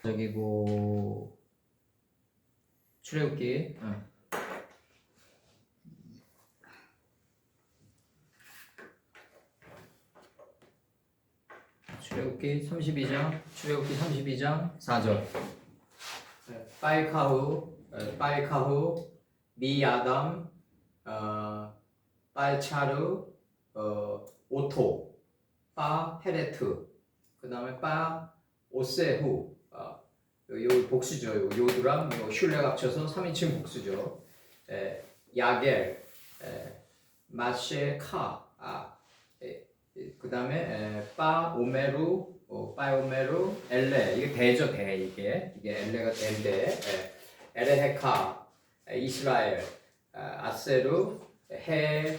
저기고 출애굽기 출애굽기 32장 4절. 빨카후 미야담 빨차르 오토 빠 헤레트 그 다음에 빠 오세후 요 복수죠. 요두랑 슐레가 합쳐서 3인칭 복수죠. 야겔 마셰카 그 다음에 빠 오메루 빠오메루 엘레 이게 대죠. 대 이게 엘레가 대인데 에레헤카 이스라엘 아세루 해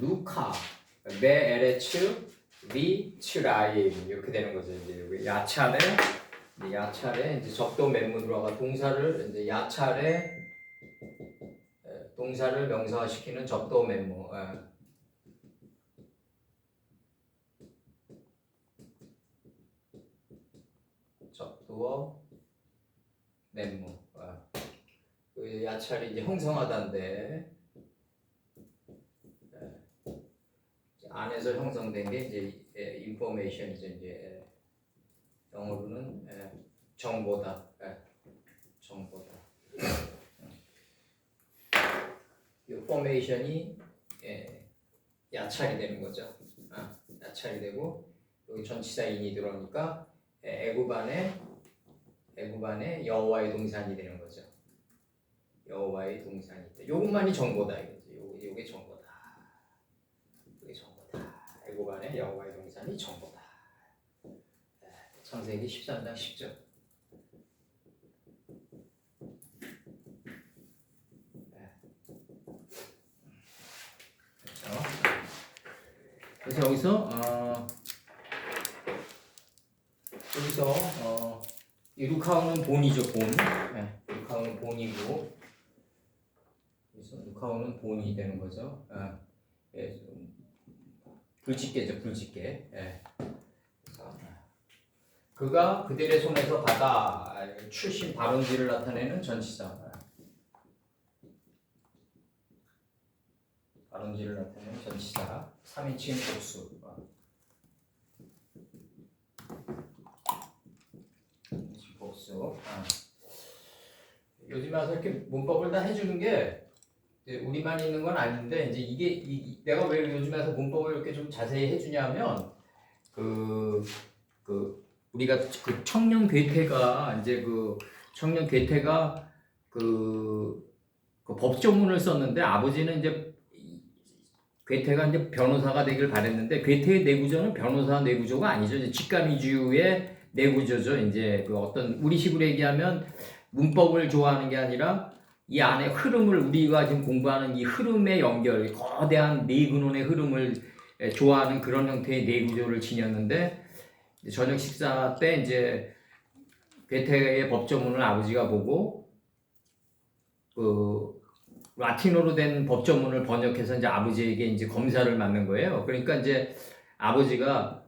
루카 메 에레츠 리 츠라임 이렇게 되는 거죠. 이제 야차레 이제 적도 맨무 들어가 동사를 이제 야차레 동사를 명사화시키는 적도 맨무 적도어 맨무 그 야차를 이제 형성하다인데 안에서 형성된 게 이제 인포메이션이죠. 이제 영어로는 정보다. 정보다. 이 포메이션이 야찰이 되는 거죠. 야찰이 되고 여기 전치사인이 들어오니까 애굽안에 여호와의 동산이 되는 거죠. 여호와의 동산이. 요것만이 정보다 이거지. 요게 정보다. 요게 정보다. 애굽안에 여호와의 동산이 정보다. 창세기 13장 10절. 그렇죠. 그래서 여기서 이 루카우는 본이죠. 본. 루카우는 본이고 그래서 루카우는 본이 되는 거죠. 불집게죠. 불집게. 그가 그들의 손에서 받아 출신 발원지를 나타내는 전치사. 발원지를 나타내는 전치사. 3인칭 복수. 복수. 요즘 와서 이렇게 문법을 다 해주는 게 우리만 있는 건 아닌데 이제 이게 내가 왜 요즘 와서 문법을 이렇게 좀 자세히 해주냐면 우리가 그 청년 괴테가 이제 청년 괴테가 그 법조문을 썼는데 아버지는 이제 괴테가 이제 변호사가 되길 바랬는데 괴테의 내구조는 변호사 내구조가 아니죠. 이제 직감 위주의 내구조죠. 이제 어떤 우리식으로 얘기하면 문법을 좋아하는 게 아니라 이 안에 흐름을 우리가 지금 공부하는 이 흐름의 연결, 거대한 네 근원의 흐름을 좋아하는 그런 형태의 내구조를 지녔는데 저녁 식사 때 이제 괴테의 법조문을 아버지가 보고 라틴어로 된 법조문을 번역해서 이제 아버지에게 이제 검사를 맡는 거예요. 그러니까 이제 아버지가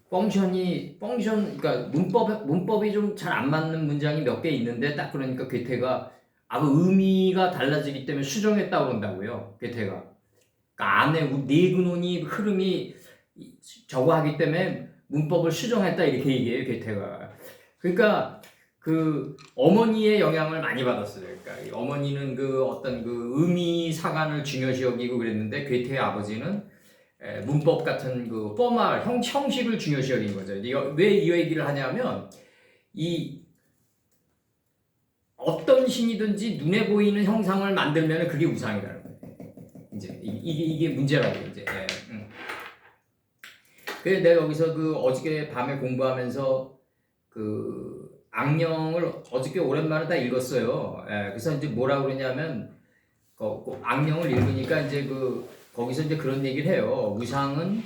그러니까 문법이 좀 잘 안 맞는 문장이 몇 개 있는데 딱 그러니까 괴테가 의미가 달라지기 때문에 수정했다 그런다고요. 괴테가. 그러니까 안에 네 근원이 흐름이 저거 하기 때문에 문법을 수정했다 이렇게 얘기해요. 괴테가. 그러니까 어머니의 영향을 많이 받았어요. 그러니까 어머니는 어떤 의미 사관을 중요시 여기고 그랬는데 괴테의 아버지는 문법 같은 포멀 형식을 중요시 여긴 거죠. 왜 이 얘기를 하냐면 어떤 신이든지 눈에 보이는 형상을 만들면 그게 우상이라는 거예요. 이제 이게 문제라고 이제. 그래서 내가 여기서 어저께 밤에 공부하면서 악령을 어저께 오랜만에 다 읽었어요. 그래서 이제 뭐라고 그러냐면 악령을 읽으니까 이제 거기서 이제 그런 얘기를 해요. 우상은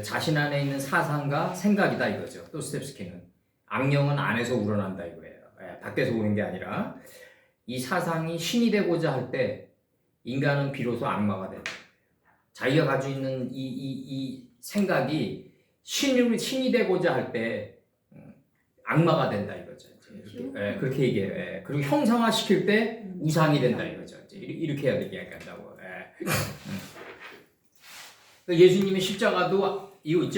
자신 안에 있는 사상과 생각이다 이거죠. 도스토옙스키는 악령은 안에서 우러난다 이거예요. 밖에서 오는 게 아니라 이 사상이 신이 되고자 할 때 인간은 비로소 악마가 된다. 자기가 가지고 있는 이 생각이 신이 되고자 할 때 악마가 된다 이거죠. 이렇게, 그렇게 얘기해요. 그리고 형상화시킬 때 우상이 된다 이거죠. 이렇게 해야 되게 한다고. 예수님의 십자가도 이거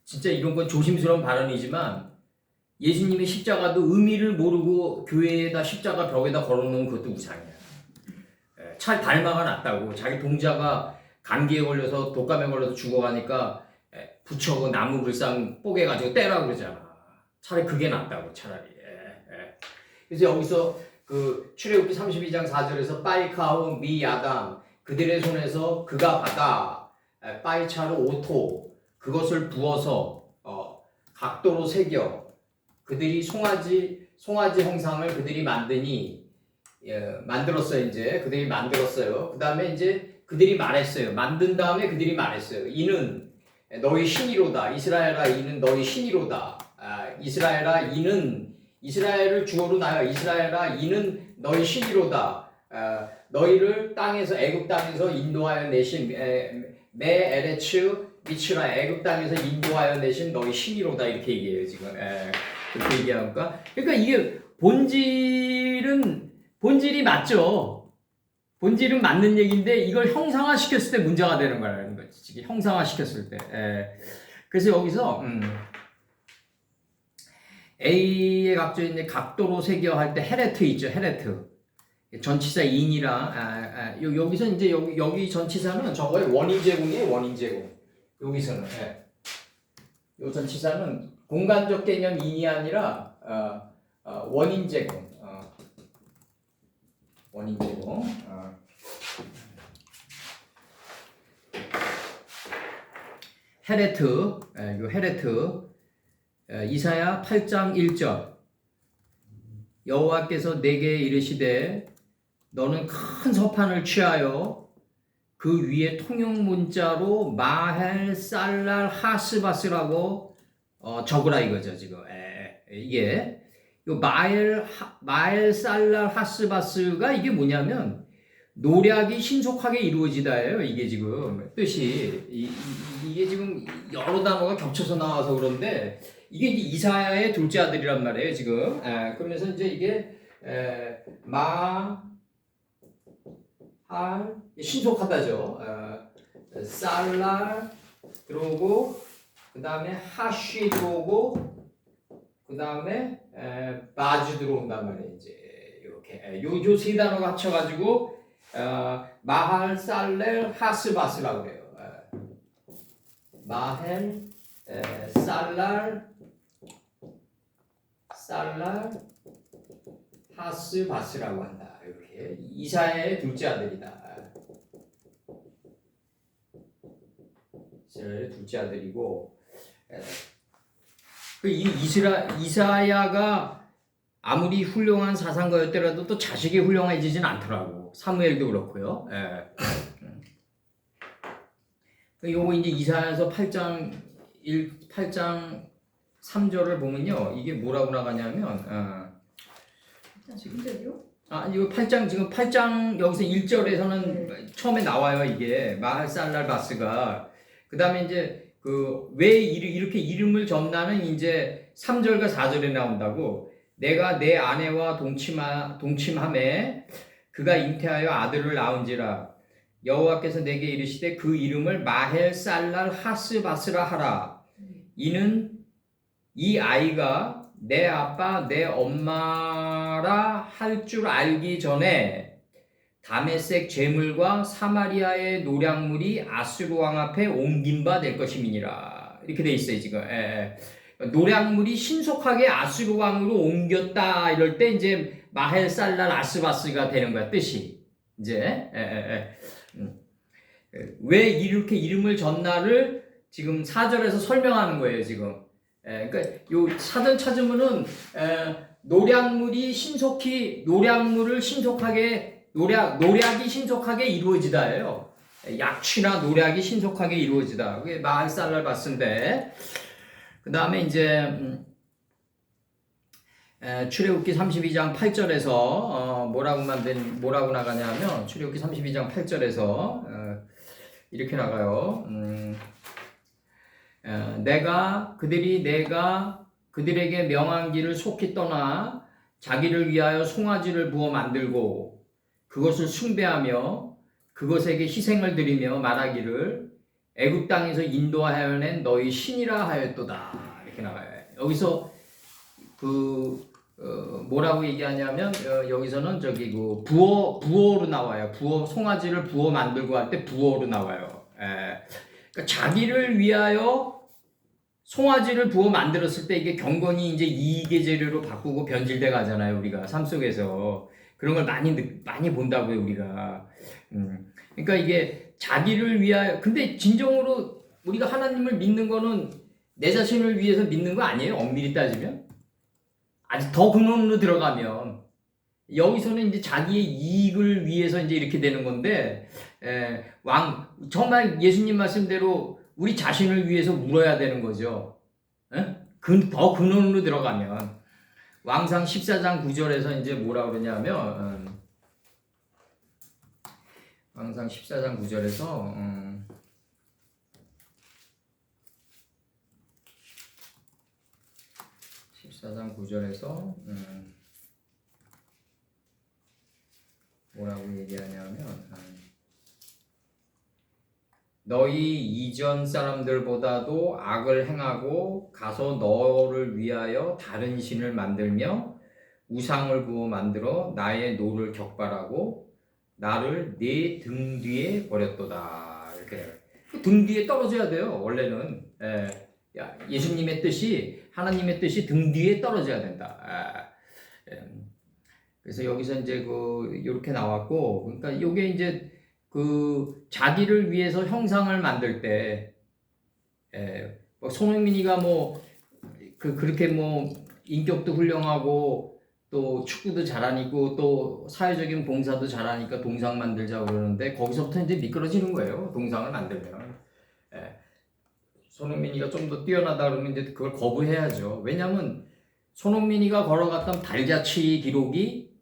진짜 이런 건 조심스러운 발언이지만 예수님의 십자가도 의미를 모르고 교회에다 십자가 벽에다 걸어놓은 것도 우상이야. 차라리 닮아가 낫다고. 자기 동자가 감기에 걸려서 독감에 걸려서 죽어가니까 부처고 나무 불상 뽀개가지고 떼라고 그러잖아. 차라리 그게 낫다고 차라리. 그래서 여기서 그 출애굽기 32장 4절에서 빠이카오 미 야담 그들의 손에서 그가 받아 빠이차로 오토 그것을 부어서 각도로 새겨 그들이 송아지 형상을 그들이 만들었어요. 이제 그들이 만들었어요. 그 다음에 이제 그들이 말했어요. 만든 다음에 그들이 말했어요. 이는 너희 신이로다. 이스라엘아 이는 너희 신이로다. 이스라엘아 이는 이스라엘을 주어로 나요. 이스라엘아 이는 너희 신이로다. 너희를 땅에서 애굽 땅에서 인도하여 내신 메 에레츠 미츠라 애굽 땅에서 인도하여 내신 너희 신이로다 이렇게 얘기해요 지금. 그렇게 얘기하니까 그러니까 이게 본질이 맞죠. 본질은 맞는 얘기인데 이걸 형상화시켰을 때 문제가 되는 거라는 거지. 형상화시켰을 때. 그래서 여기서 A의 각도로 새겨 할 때 헤레트 있죠. 헤레트. 전치사 인이라 여기서 이제 여기 전치사는 저거의 원인 제공이에요. 원인 제공. 여기서는 요 전치사는 공간적 개념 인이 아니라 원인 제공. 원인 제공. 헤레트. 요 헤레트. 이사야 8장 1절. 여호와께서 내게 이르시되 너는 큰 서판을 취하여 그 위에 통용 문자로 마헬 살랄 하스바스라고 적으라 이거죠 지금. 이게 요 마헬 살랄 하스바스가 이게 뭐냐면 노략이 신속하게 이루어지다예요. 이게 지금 뜻이 이게 지금 여러 단어가 겹쳐서 나와서 그런데 이게 이제 이사야의 둘째 아들이란 말이에요 지금. 그러면서 이제 이게 신속하다죠. 살랄 들어오고 그 다음에 하쉬 들어오고 그 다음에 바즈 들어온단 말이에요. 이제 이렇게 요 세 단어가 합쳐가지고 마할 살렐 하스바스라고 그래요. 마헬 살랄 하스바스라고 한다. 이렇게 이사야의 둘째 아들이다. 이스라엘의 둘째 아들이고 이사야가 아무리 훌륭한 사상가였더라도 또 자식이 훌륭해지진 않더라고. 사무엘도 그렇고요. 요거 이제 이사야서 8장 3절을 보면요. 이게 뭐라고 나가냐면 지금요? 이거 8장 지금 8장 여기서 1절에서는 처음에 나와요. 이게 마할살랄 바스가 그다음에 이제 왜 이렇게 이름을 전나는 이제 3절과 4절에 나온다고. 내가 내 아내와 동침함에 그가 잉태하여 아들을 낳은지라 여호와께서 내게 이르시되 그 이름을 마헬 살랄 하스바스라 하라. 이는 이 아이가 내 아빠 내 엄마라 할 줄 알기 전에 다메섹 제물과 사마리아의 노략물이 아수르 왕 앞에 옮긴 바 될 것임이니라. 이렇게 돼 있어요 지금. 노략물이 신속하게 아수르 왕으로 옮겼다 이럴 때 이제 마헬 살랄 아스바스가 되는 거야 뜻이. 이제 왜 이렇게 이름을 전날을 지금 4절에서 설명하는 거예요 지금. 그러니까 요 사전 찾으면은 노략이 신속하게 이루어지다예요. 약취나 노략이 신속하게 이루어지다. 그게 마할 살랄 바스인데 그 다음에 이제 출애굽기 32장 8절에서 뭐라고 나가냐면 출애굽기 32장 8절에서 이렇게 나가요. 내가 그들에게 명한 길을 속히 떠나 자기를 위하여 송아지를 부어 만들고 그것을 숭배하며 그것에게 희생을 드리며 말하기를 애굽 땅에서 인도하여 낸 너희 신이라 하였도다. 이렇게 나와요. 여기서 뭐라고 얘기하냐면 여기서는 저기 부어로 나와요. 송아지를 부어 만들고 할 때 부어로 나와요. 그러니까 자기를 위하여 송아지를 부어 만들었을 때 이게 경건이 이제 이익의 재료로 바꾸고 변질돼 가잖아요. 우리가 삶 속에서 그런 걸 많이 본다고요. 우리가. 그러니까 이게 자기를 위하여, 근데 진정으로 우리가 하나님을 믿는 거는 내 자신을 위해서 믿는 거 아니에요? 엄밀히 따지면. 아직 더 근원으로 들어가면 여기서는 이제 자기의 이익을 위해서 이제 이렇게 되는 건데, 정말 예수님 말씀대로 우리 자신을 위해서 울어야 되는 거죠. 더 근원으로 들어가면 왕상 14장 9절에서 이제 뭐라 그러냐면 왕상 14장 9절에서 14장 9절에서 뭐라고 얘기하냐면 너희 이전 사람들보다도 악을 행하고 가서 너를 위하여 다른 신을 만들며 우상을 부어 만들어 나의 노를 격발하고 나를 내 등 뒤에 버렸도다. 이렇게 등 뒤에 떨어져야 돼요. 원래는 예수님의 뜻이, 하나님의 뜻이 등 뒤에 떨어져야 된다. 그래서 여기서 이제 이렇게 나왔고, 그러니까 이게 이제 자기를 위해서 형상을 만들 때, 손흥민이가 그렇게 인격도 훌륭하고, 또 축구도 잘하니까, 또 사회적인 봉사도 잘하니까 동상 만들자고 그러는데, 거기서부터 이제 미끄러지는 거예요. 동상을 만들면. 손흥민이가 좀 더 뛰어나다 그러면 이제 그걸 거부해야죠. 왜냐면, 손흥민이가 걸어갔던 발자취 기록이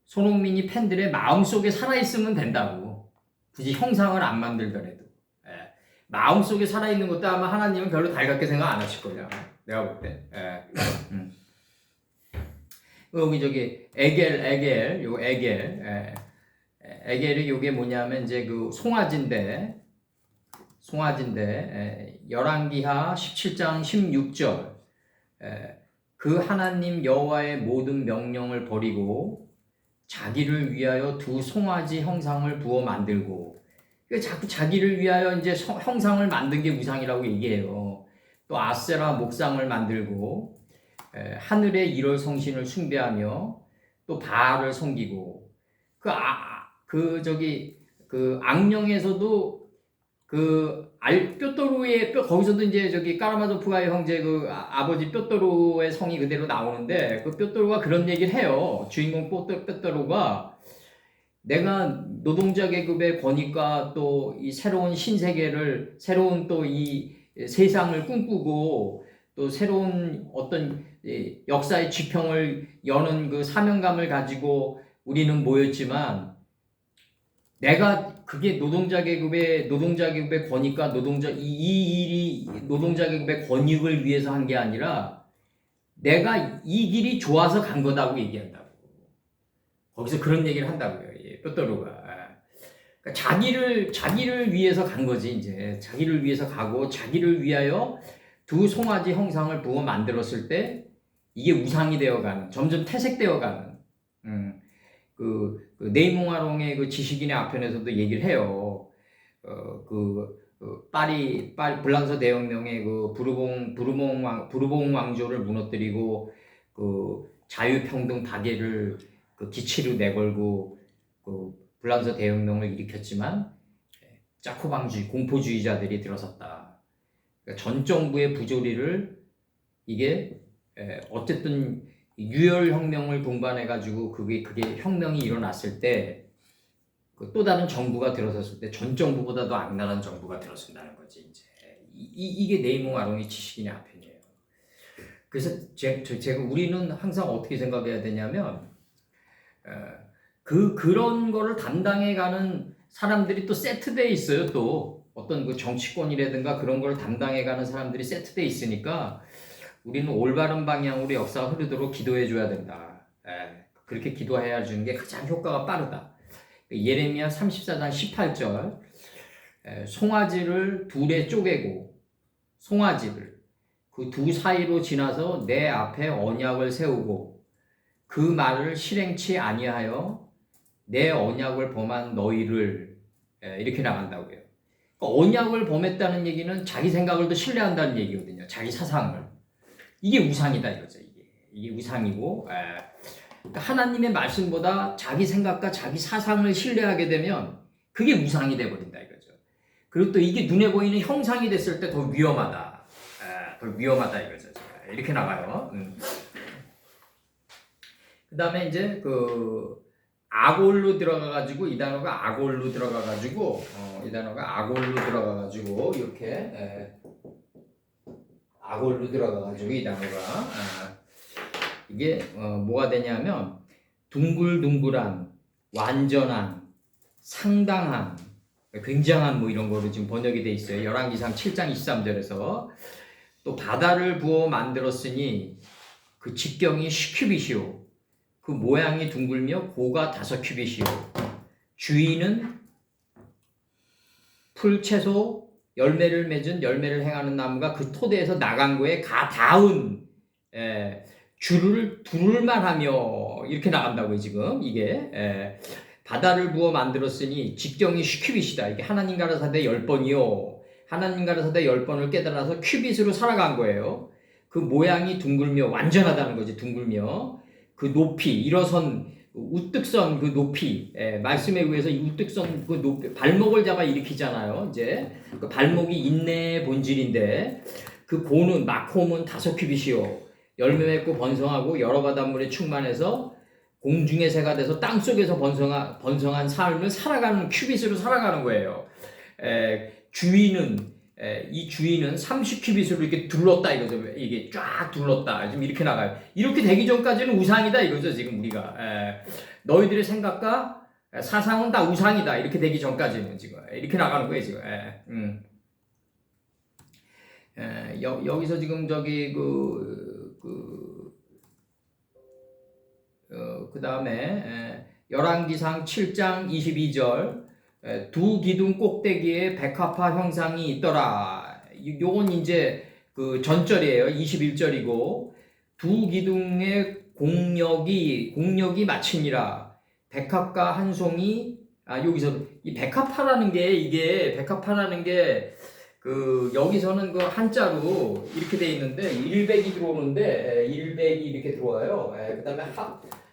손흥민이 팬들의 마음속에 살아있으면 된다고. 굳이 형상을 안 만들더라도. 마음속에 살아있는 것도 아마 하나님은 별로 달갑게 생각 안 하실 거예요. 내가 볼 때. 여기 에겔, 에겔이 요게 뭐냐면 이제 송아지인데, 열왕기하 17장 16절. 그 하나님 여호와의 모든 명령을 버리고 자기를 위하여 두 송아지 형상을 부어 만들고, 자꾸 자기를 위하여 이제 형상을 만든 게 우상이라고 얘기해요. 또 아세라 목상을 만들고, 하늘의 일월 성신을 숭배하며 또 바알을 섬기고, 악령에서도 뼈도루의 거기서도 이제 까라마조프가의 형제 아버지 뼈도루의 성이 그대로 나오는데, 그 뼈도루가 그런 얘기를 해요. 주인공 뼈도루가 내가 노동자 계급의 권위과 또 이 새로운 신세계를, 새로운 또 이 세상을 꿈꾸고 또 새로운 어떤 역사의 지평을 여는 그 사명감을 가지고 우리는 모였지만, 내가 그게 노동자 계급의 권익과 이 일이 노동자 계급의 권익을 위해서 한 게 아니라 내가 이 길이 좋아서 간 거다고 얘기한다고. 거기서 그런 얘기를 한다고요. 뼈도루가. 그러니까 자기를 위해서 간 거지, 이제. 자기를 위해서 가고 자기를 위하여 두 송아지 형상을 부어 만들었을 때 이게 우상이 되어가는, 점점 태색되어가는, 네이몽아롱의 지식인의 아편에서도 얘기를 해요. 파리 불란서 대혁명의 부르봉 왕조를 무너뜨리고 자유평등 박애를 기치로 내걸고 불란서 대혁명을 일으켰지만 자코방주의 공포주의자들이 들어섰다. 그러니까 전 정부의 부조리를 이게 어쨌든 유혈혁명을 동반해가지고 그게 혁명이 일어났을 때 또 다른 정부가 들어섰을 때 전 정부보다도 악랄한 정부가 들어선다는 거지, 이제. 이게 네이몽 아롱의 지식인의 아편이에요. 그래서 우리는 항상 어떻게 생각해야 되냐면, 그런 거를 담당해가는 사람들이 또 세트돼 있어요. 또 어떤 정치권이라든가 그런 걸 담당해가는 사람들이 세트돼 있으니까 우리는 올바른 방향으로 역사가 흐르도록 기도해 줘야 된다. 그렇게 기도해야 주는 게 가장 효과가 빠르다. 예레미야 34장 18절 송아지를 둘에 쪼개고 송아지를 그 두 사이로 지나서 내 앞에 언약을 세우고 그 말을 실행치 아니하여 내 언약을 범한 너희를 이렇게 나간다고요. 그러니까 언약을 범했다는 얘기는 자기 생각을 더 신뢰한다는 얘기거든요. 자기 사상을. 이게 우상이다 이거죠. 이게 우상이고 그러니까 하나님의 말씀보다 자기 생각과 자기 사상을 신뢰하게 되면 그게 우상이 돼버린다 이거죠. 그리고 또 이게 눈에 보이는 형상이 됐을 때 더 위험하다. 더 위험하다 이거죠. 이렇게 나가요. 그 다음에 이제 그 아골로 들어가가지고 이 단어가 아골로 들어가가지고 이 단어가 아골로 들어가가지고 이렇게 아골로 들어가가지고 이 단어가 이게 뭐가 되냐면 둥글둥글한, 완전한, 상당한, 굉장한 뭐 이런 거로 지금 번역이 돼 있어요. 열왕기상 7장 23절에서 또 바다를 부어 만들었으니 그 직경이 10큐빗이요 그 모양이 둥글며 고가 5큐빗이요 주위는 풀 채소 열매를 맺은 열매를 행하는 나무가 그 토대에서 나간 거에 가 닿은 줄을 두를만 하며 이렇게 나간다고요. 지금 이게 바다를 부어 만들었으니 직경이 10큐빗이다. 이게 하나님 가라사대 10번이요 하나님 가라사대 10번을 깨달아서 큐빗으로 살아간 거예요. 그 모양이 둥글며 완전하다는 거지. 둥글며 그 높이 일어선 우뚝선 그 높이 말씀에 의해서 이 우뚝선 그 높이 발목을 잡아 일으키잖아요. 이제 그 발목이 인내의 본질인데 그 고는 마콤은 5큐빗이요 열매 맺고 번성하고 여러 바닷물에 충만해서 공중의 새가 돼서 땅속에서 번성한 삶을 살아가는 큐빗으로 살아가는 거예요. 이 주위는 30큐빗으로 이렇게 둘렀다 이거죠. 이게 쫙 둘렀다. 지금 이렇게 나가요. 이렇게 되기 전까지는 우상이다 이거죠. 지금 우리가 너희들의 생각과 사상은 다 우상이다. 이렇게 되기 전까지는 지금 이렇게 나가는 거예요. 지금. 여기서 지금 저기 그 다음에 열왕기상 7장 22절 두 기둥 꼭대기에 백합화 형상이 있더라. 요건 이제 그 전절이에요. 21절이고 두 기둥의 공력이 마치니라. 백합과 한 송이 여기서 이 백합화라는 게 그 여기서는 그 한자로 이렇게 돼 있는데 일백이 들어오는데 일백이 이렇게 들어와요. 그다음에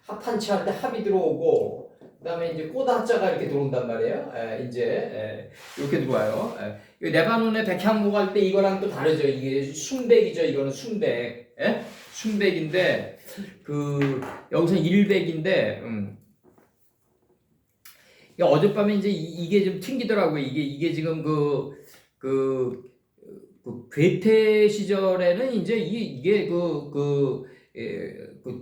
합한치 할 때 합이 들어오고 그다음에 이제 꽃한자가 이렇게 들어온단 말이에요. 이제 이렇게 들어와요. 레바논의 백향목 할 때 이거랑 또 다르죠. 이게 순백이죠. 이거는 순백. 순백인데 그 여기서 일백인데 어젯밤에 이제 이게 좀 튕기더라고요. 이게 지금 그 괴테 시절에는 이제 이게 그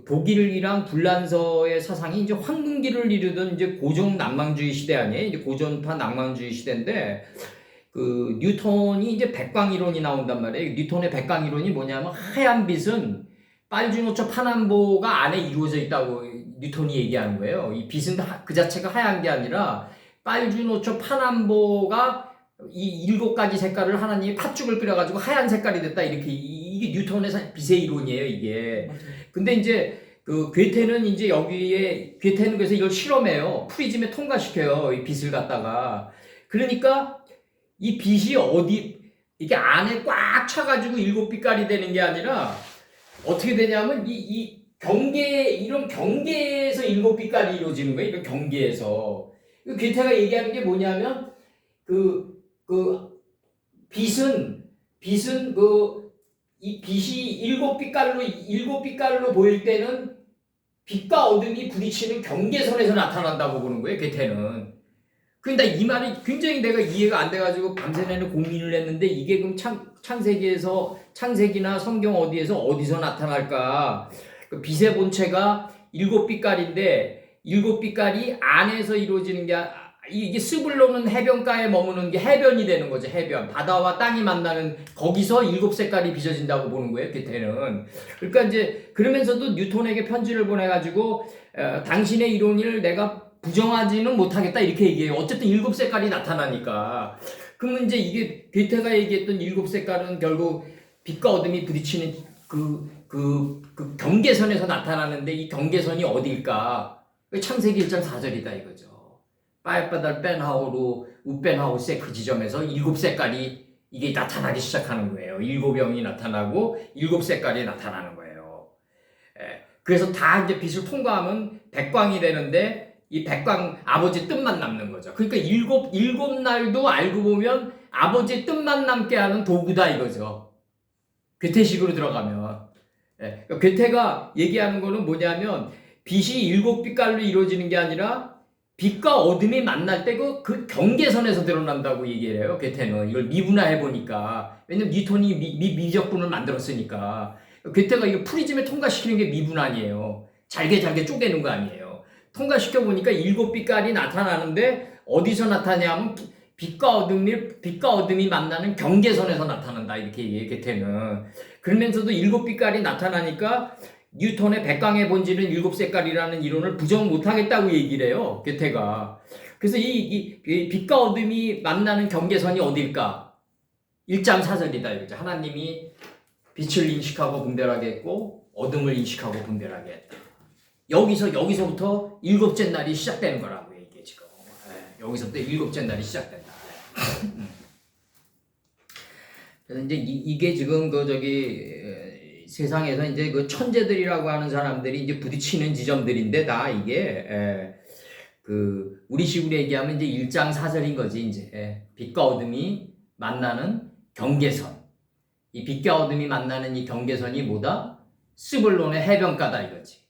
독일이랑 불란서의 사상이 이제 황금기를 이루던 이제 고정 낭만주의 시대 아니에요? 이제 고전파 낭만주의 시대인데 그 뉴턴이 이제 백광 이론이 나온단 말이에요. 뉴턴의 백광 이론이 뭐냐면 하얀 빛은 빨주노초 파남보가 안에 이루어져 있다고 뉴턴이 얘기하는 거예요. 이 빛은 그 자체가 하얀 게 아니라 빨주노초 파남보가 이 7가지 색깔을 하나님이 팥죽을 끓여가지고 하얀 색깔이 됐다. 이게 뉴턴의 빛의 이론이에요, 이게. 근데 이제 그 괴테는 이제 괴테는 그래서 이걸 실험해요. 프리즘에 통과시켜요. 이 빛을 갖다가. 그러니까 이 빛이 이게 안에 꽉 차가지고 7빛깔이 되는 게 아니라 어떻게 되냐면 이런 경계에서 7빛깔이 이루어지는 거예요. 이런 경계에서. 괴테가 얘기하는 게 뭐냐면 빛은 이 빛이 7빛깔로 보일 때는 빛과 어둠이 부딪히는 경계선에서 나타난다고 보는 거예요, 괴테는. 근데 이 말이 굉장히 내가 이해가 안 돼가지고 밤새 내내 고민을 했는데 이게 그럼 창세기나 성경 어디서 나타날까? 그 빛의 본체가 7빛깔인데 7빛깔이 안에서 이루어지는 게 이게 스불론은 해변가에 머무는 게 해변이 되는 거죠. 해변. 바다와 땅이 만나는 거기서 일곱 색깔이 빚어진다고 보는 거예요. 괴테는. 그러니까 이제 그러면서도 뉴턴에게 편지를 보내가지고 당신의 이론을 내가 부정하지는 못하겠다 이렇게 얘기해요. 어쨌든 일곱 색깔이 나타나니까. 그러면 이제 이게 괴테가 얘기했던 일곱 색깔은 결국 빛과 어둠이 부딪히는 그 경계선에서 나타나는데 이 경계선이 어딜까? 창세기 1장 4절이다 이거죠. 빠에빠달 뺀하오루 우뺀하오세 그 지점에서 일곱 색깔이 이게 나타나기 시작하는 거예요. 일곱 영이 나타나고 일곱 색깔이 나타나는 거예요. 그래서 다 이제 빛을 통과하면 백광이 되는데 이 백광 아버지 뜻만 남는 거죠. 그러니까 일곱 날도 알고 보면 아버지 뜻만 남게 하는 도구다 이거죠. 괴테식으로 들어가면. 그러니까 괴테가 얘기하는 거는 뭐냐면 빛이 일곱 빛깔로 이루어지는 게 아니라 빛과 어둠이 만날 때 그 경계선에서 드러난다고 얘기를 해요. 괴테는 이걸 미분화해 보니까 왜냐면 뉴턴이 미적분을 만들었으니까 괴테가 이거 프리즘에 통과시키는 게 미분환이에요. 잘게 쪼개는 거 아니에요. 통과시켜 보니까 일곱 빛깔이 나타나는데 어디서 나타나냐면 빛과 어둠이 만나는 경계선에서 나타난다 이렇게 얘기해요. 괴테는. 그러면서도 일곱 빛깔이 나타나니까 뉴턴의 백광의 본질은 일곱 색깔이라는 이론을 부정 못하겠다고 얘기를 해요. 괴테가. 그래서 이 빛과 어둠이 만나는 경계선이 어딜까? 1장 4절이다 이거죠. 하나님이 빛을 인식하고 분별하게 했고 어둠을 인식하고 분별하게 했다. 여기서부터 일곱째 날이 시작되는 거라고 이게 지금. 여기서부터 일곱째 날이 시작된다. 그래서 이제 이게 지금 세상에서 이제 그 천재들이라고 하는 사람들이 이제 부딪히는 지점들인데 다 이게 우리 식으로 얘기하면 이제 1장 4절인 거지 이제 빛과 어둠이 만나는 경계선. 이 빛과 어둠이 만나는 이 경계선이 뭐다? 스불론의 해변가다 이거지.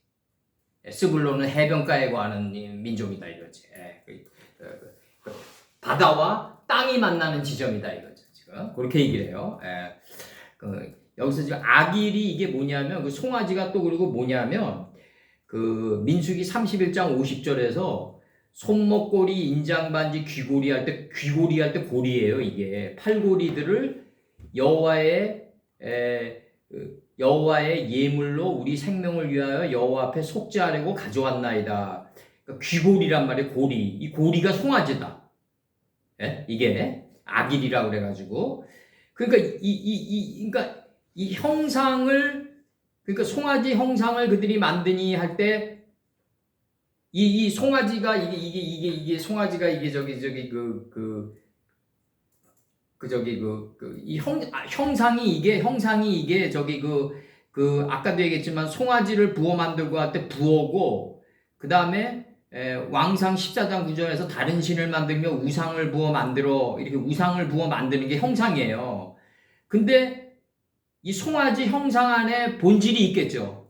스불론은 해변가에 관한 민족이다 이거지. 바다와 땅이 만나는 지점이다 이거죠. 지금 그렇게 얘기를 해요. 여기서 지금 아길이 이게 뭐냐면 그 송아지가 또 그리고 뭐냐면 그 민수기 31장 50절에서 손목고리, 인장반지, 귀고리 할 때 고리예요. 이게 팔고리들을 여호와의 예물로 우리 생명을 위하여 여호와 앞에 속죄하려고 가져왔나이다. 그러니까 귀고리란 말이에요. 고리. 이 고리가 송아지다. 이게 아길이라고 그래가지고 그러니까 그러니까 이 형상을 그러니까 송아지 형상을 그들이 만드니 할 때 이 송아지가 이게 송아지가 이게 이 형상이 이게 아까도 얘기했지만 송아지를 부어 만들고 할 때 부어고 그다음에 왕상 14장 9절에서 다른 신을 만들며 우상을 부어 만드는 게 형상이에요. 근데 이 송아지 형상 안에 본질이 있겠죠.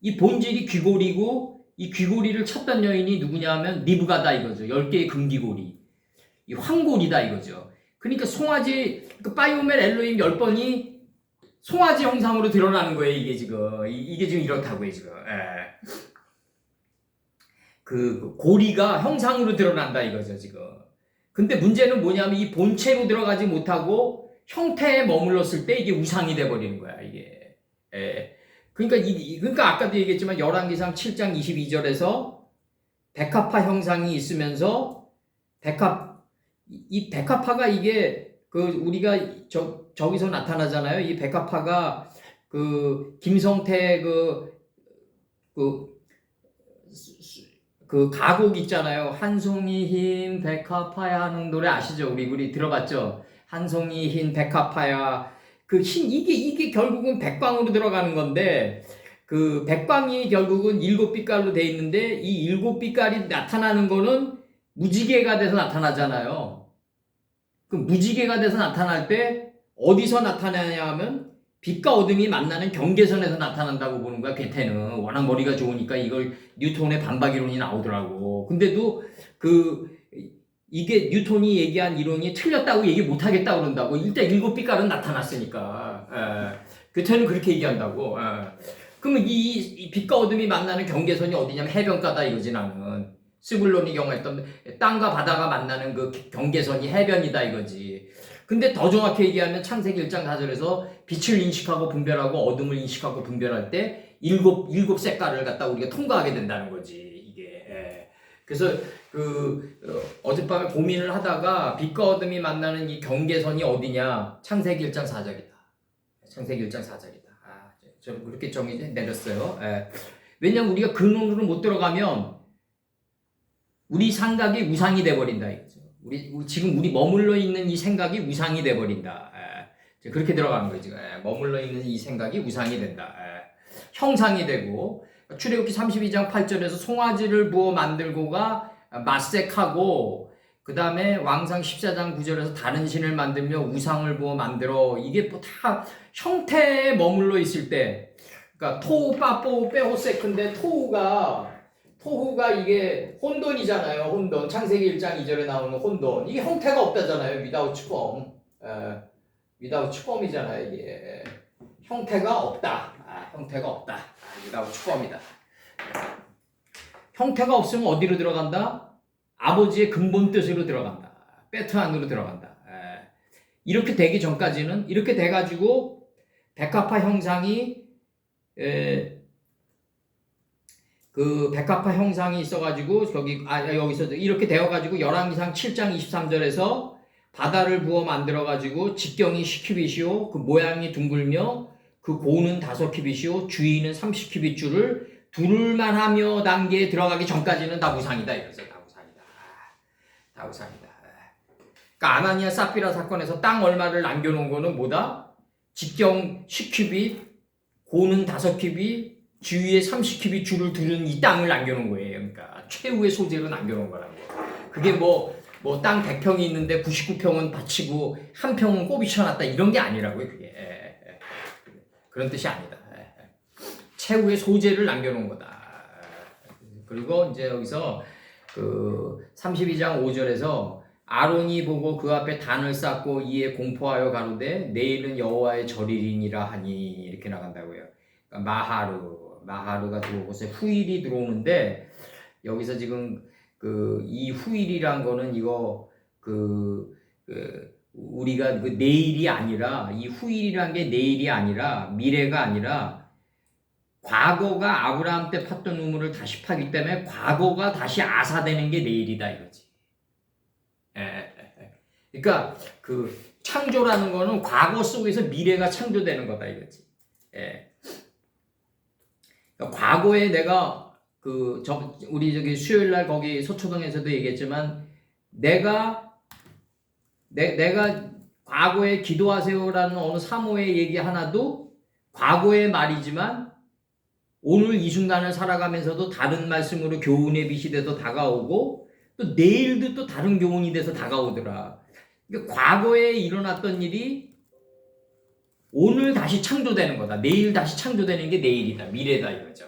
이 본질이 귀고리고 이 귀고리를 찾던 여인이 누구냐면 리브가다 이거죠. 10개의 금귀고리. 이 황고리다 이거죠. 그러니까 송아지 파이오멜 엘로힘 10번이 송아지 형상으로 드러나는 거예요. 이게 지금 이렇다고요 지금. 그 고리가 형상으로 드러난다 이거죠 지금. 근데 문제는 뭐냐면 이 본체로 들어가지 못하고 형태에 머물렀을 때 이게 우상이 돼버리는 거야 이게. 그러니까 아까도 얘기했지만 열왕기상 7장 22절에서 백합화 형상이 있으면서 이 백합화가 이게 우리가 저기서 나타나잖아요. 이 백합화가 김성태 가곡 있잖아요. 한 송이 흰 백합화야 하는 노래 아시죠? 우리 들어봤죠? 한 송이 흰 백합화야. 이게 결국은 백광으로 들어가는 건데, 백광이 결국은 일곱 빛깔로 돼 있는데, 이 일곱 빛깔이 나타나는 거는 무지개가 돼서 나타나잖아요. 그 무지개가 돼서 나타날 때, 어디서 나타나냐 하면, 빛과 어둠이 만나는 경계선에서 나타난다고 보는 거야, 괴테는. 워낙 머리가 좋으니까 이걸 뉴턴의 반박이론이 나오더라고. 근데도 이게 뉴턴이 얘기한 이론이 틀렸다고 얘기 못하겠다고 그런다고. 일단 일곱 빛깔은 나타났으니까. 괴테는 그렇게 얘기한다고. 그러면 이 빛과 어둠이 만나는 경계선이 어디냐면 해변가다 이거지 나는. 스불론이 경험했던 땅과 바다가 만나는 그 경계선이 해변이다 이거지. 근데 더 정확히 얘기하면 창세기 1장 4절에서 빛을 인식하고 분별하고 어둠을 인식하고 분별할 때 일곱 색깔을 갖다 우리가 통과하게 된다는 거지 이게. 그래서 어젯밤에 고민을 하다가 빛과 어둠이 만나는 이 경계선이 어디냐? 창세기 1장 4절이다. 창세기 1장 4절이다. 좀 그렇게 정의 내렸어요. 왜냐면 우리가 근원으로 못 들어가면 우리 생각이 우상이 돼버린다 이거죠. 지금 우리 머물러 있는 이 생각이 우상이 돼버린다. 그렇게 들어가는 거지. 머물러 있는 이 생각이 우상이 된다. 형상이 되고 출애굽기 32장 8절에서 송아지를 부어 만들고가 맞색하고 그 다음에 왕상 14장 9절에서 다른 신을 만들며 우상을 부어 만들어 이게 뭐 다 형태에 머물러 있을 때 그러니까 토우 빠뽀 빼호세크인데 토후가 이게 혼돈이잖아요. 혼돈. 창세기 1장 2절에 나오는 혼돈. 이게 형태가 없다잖아요. without form. without form이잖아요. 이게 형태가 없다. 형태가 없다. without form이다. 형태가 없으면 어디로 들어간다? 아버지의 근본 뜻으로 들어간다. 배트 안으로 들어간다. 이렇게 되기 전까지는 이렇게 돼가지고 백합화 형상이 그 백합화 형상이 있어가지고 여기서 이렇게 되어가지고 열왕기상 7장 23절에서 바다를 부어 만들어가지고 직경이 10큐빗이요 그 모양이 둥글며 그 고는 5큐빗이요 주위는 30큐빗줄을 두를만 하며 단계에 들어가기 전까지는 다 우상이다 이거죠. 다 우상이다. 그러니까 아나니아 사피라 사건에서 땅 얼마를 남겨놓은 거는 뭐다? 직경 10큐빗 고는 5큐빗 주위에 30큐빗 줄을 두른 이 땅을 남겨놓은 거예요. 그러니까 최후의 소재로 남겨놓은 거라고. 그게 뭐 땅 100평이 있는데 99평은 바치고 1평은 꼬비 쳐놨다 이런 게 아니라고요. 그게 그런 뜻이 아니다. 최후의 소재를 남겨놓은 거다. 그리고 이제 여기서 그 32장 5절에서 아론이 보고 그 앞에 단을 쌓고 이에 공포하여 가로되 내일은 여호와의 절일이니라 하니 이렇게 나간다고요. 그러니까 마하루가 들어오고 후일이 들어오는데 여기서 지금 이 후일이란 거는 이거 우리가 그 내일이 아니라 이 후일이란 게 내일이 아니라 미래가 아니라 과거가 아브라함 때 팠던 우물을 다시 파기 때문에 과거가 다시 아사되는 게 내일이다 이거지. 그러니까 그 창조라는 거는 과거 속에서 미래가 창조되는 거다 이거지. 그러니까 과거에 내가 우리 저기 수요일 날 거기 서초동에서도 얘기했지만 내가 과거에 기도하세요라는 어느 사모의 얘기 하나도 과거의 말이지만 오늘 이 순간을 살아가면서도 다른 말씀으로 교훈의 빛이 돼서 다가오고 또 내일도 또 다른 교훈이 돼서 다가오더라. 그러니까 과거에 일어났던 일이 오늘 다시 창조되는 거다. 내일 다시 창조되는 게 내일이다. 미래다 이거죠.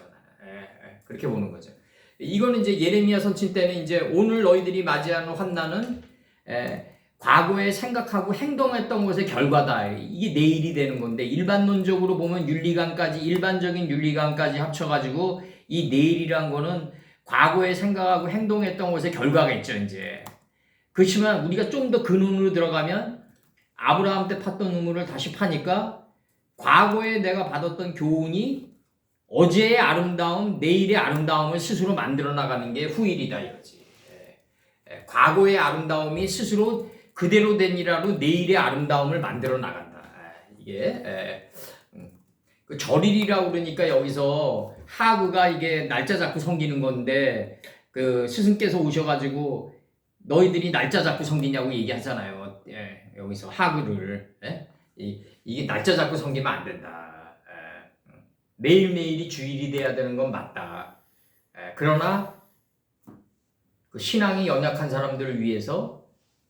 그렇게 보는 거죠. 이거는 이제 예레미야 선친 때는 이제 오늘 너희들이 맞이하는 환난은 과거에 생각하고 행동했던 것의 결과다. 이게 내일이 되는 건데 일반론적으로 보면 일반적인 윤리관까지 합쳐가지고 이 내일이란 거는 과거에 생각하고 행동했던 것의 결과가 있죠. 이제 그렇지만 우리가 좀 더 근원으로 들어가면 아브라함 때 팠던 우물을 다시 파니까 과거에 내가 받았던 교훈이 어제의 아름다움, 내일의 아름다움을 스스로 만들어 나가는 게 후일이다 이거지. 과거의 아름다움이 스스로 그대로 된 일하로 내일의 아름다움을 만들어 나간다. 이게 그 절일이라고 그러니까 여기서 하그가 이게 날짜 잡고 섬기는 건데 그 스승께서 오셔가지고 너희들이 날짜 잡고 섬기냐고 얘기하잖아요. 여기서 하그를 이게 날짜 잡고 섬기면 안 된다. 매일매일이 주일이 돼야 되는 건 맞다. 그러나 그 신앙이 연약한 사람들을 위해서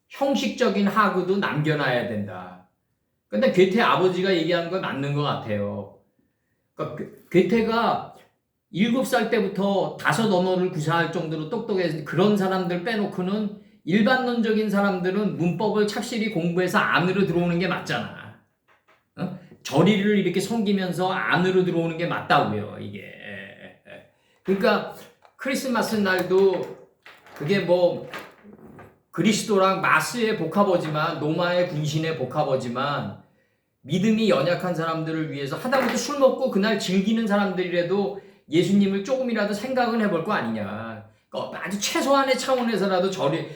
형식적인 하그도 남겨놔야 된다. 근데 괴테 아버지가 얘기하는 건 맞는 것 같아요. 그러니까 괴테가 7살 때부터 5 언어를 구사할 정도로 똑똑해서 그런 사람들 빼놓고는 일반론적인 사람들은 문법을 착실히 공부해서 안으로 들어오는 게 맞잖아. 절일을 이렇게 섬기면서 안으로 들어오는 게 맞다고요. 이게. 그러니까 크리스마스 날도 그게 뭐 그리스도랑 마스의 복합어지만 노마의 군신의 복합어지만 믿음이 연약한 사람들을 위해서 하다못해 술 먹고 그날 즐기는 사람들이라도 예수님을 조금이라도 생각은 해볼 거 아니냐. 그러니까 아주 최소한의 차원에서라도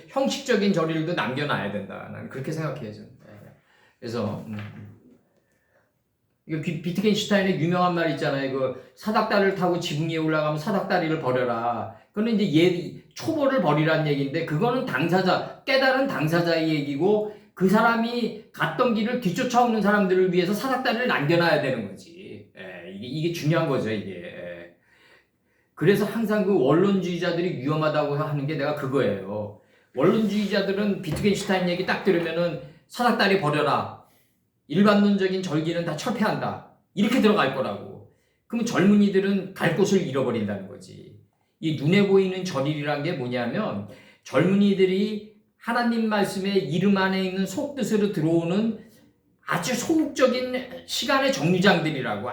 형식적인 절일도 남겨놔야 된다. 나는 그렇게 생각해요. 저는. 그래서 이거 비트겐슈타인의 유명한 말 있잖아요. 그 사닥다리를 타고 지붕 위에 올라가면 사닥다리를 버려라. 그거는 이제 초보를 버리라는 얘기인데 그거는 깨달은 당사자의 얘기고 그 사람이 갔던 길을 뒤쫓아오는 사람들을 위해서 사닥다리를 남겨놔야 되는 거지. 이게 중요한 거죠, 이게. 그래서 항상 그 원론주의자들이 위험하다고 하는 게 내가 그거예요. 원론주의자들은 비트겐슈타인 얘기 딱 들으면은 사닥다리 버려라. 일반론적인 절기는 다 철폐한다. 이렇게 들어갈 거라고. 그러면 젊은이들은 갈 곳을 잃어버린다는 거지. 이 눈에 보이는 절일이란 게 뭐냐면 젊은이들이 하나님 말씀의 이름 안에 있는 속뜻으로 들어오는 아주 소극적인 시간의 정류장들이라고.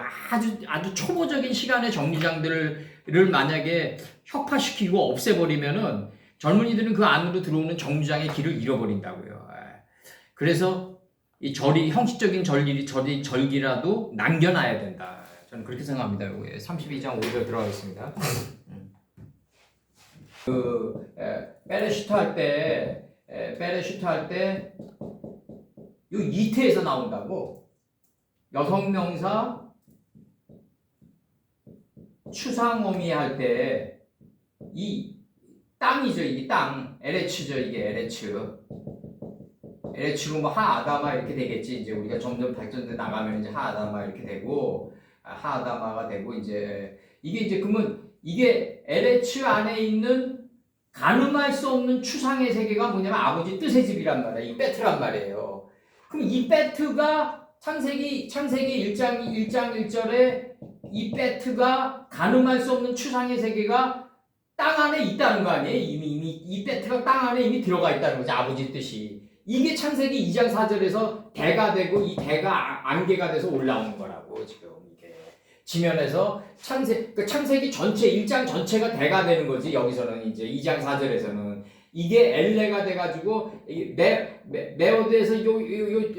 아주 초보적인 시간의 정류장들을 만약에 혁파시키고 없애버리면은 젊은이들은 그 안으로 들어오는 정류장의 길을 잃어버린다고요. 그래서 이 형식적인 절기라도 남겨놔야 된다. 저는 그렇게 생각합니다. 32장 5절 들어가겠습니다. 베레슈트 할 때, 이 이태에서 나온다고. 여성명사, 추상어미 할 때, 이 땅이죠, 이게 땅. 에레츠죠, 이게 에레츠. 에레츠로 뭐 하아다마 이렇게 되겠지. 이제 우리가 점점 발전돼 나가면 이제 하아다마 이렇게 되고, 하아다마가 되고, 이게 그러면 이게 에레츠 안에 있는 가늠할 수 없는 추상의 세계가 뭐냐면 아버지 뜻의 집이란 말이에요. 이 베트란 말이에요. 그럼 이 베트가 창세기 1장 1절에 이 베트가 가늠할 수 없는 추상의 세계가 땅 안에 있다는 거 아니에요? 이미 이 베트가 땅 안에 이미 들어가 있다는 거죠. 아버지 뜻이. 이게 창세기 2장 4절에서 대가 되고 이 대가 안개가 돼서 올라오는 거라고 지금. 지면에서 창세기 전체 1장 전체가 대가 되는 거지. 여기서는 이제 2장 4절에서는 이게 엘레가 돼가지고 메오드에서 요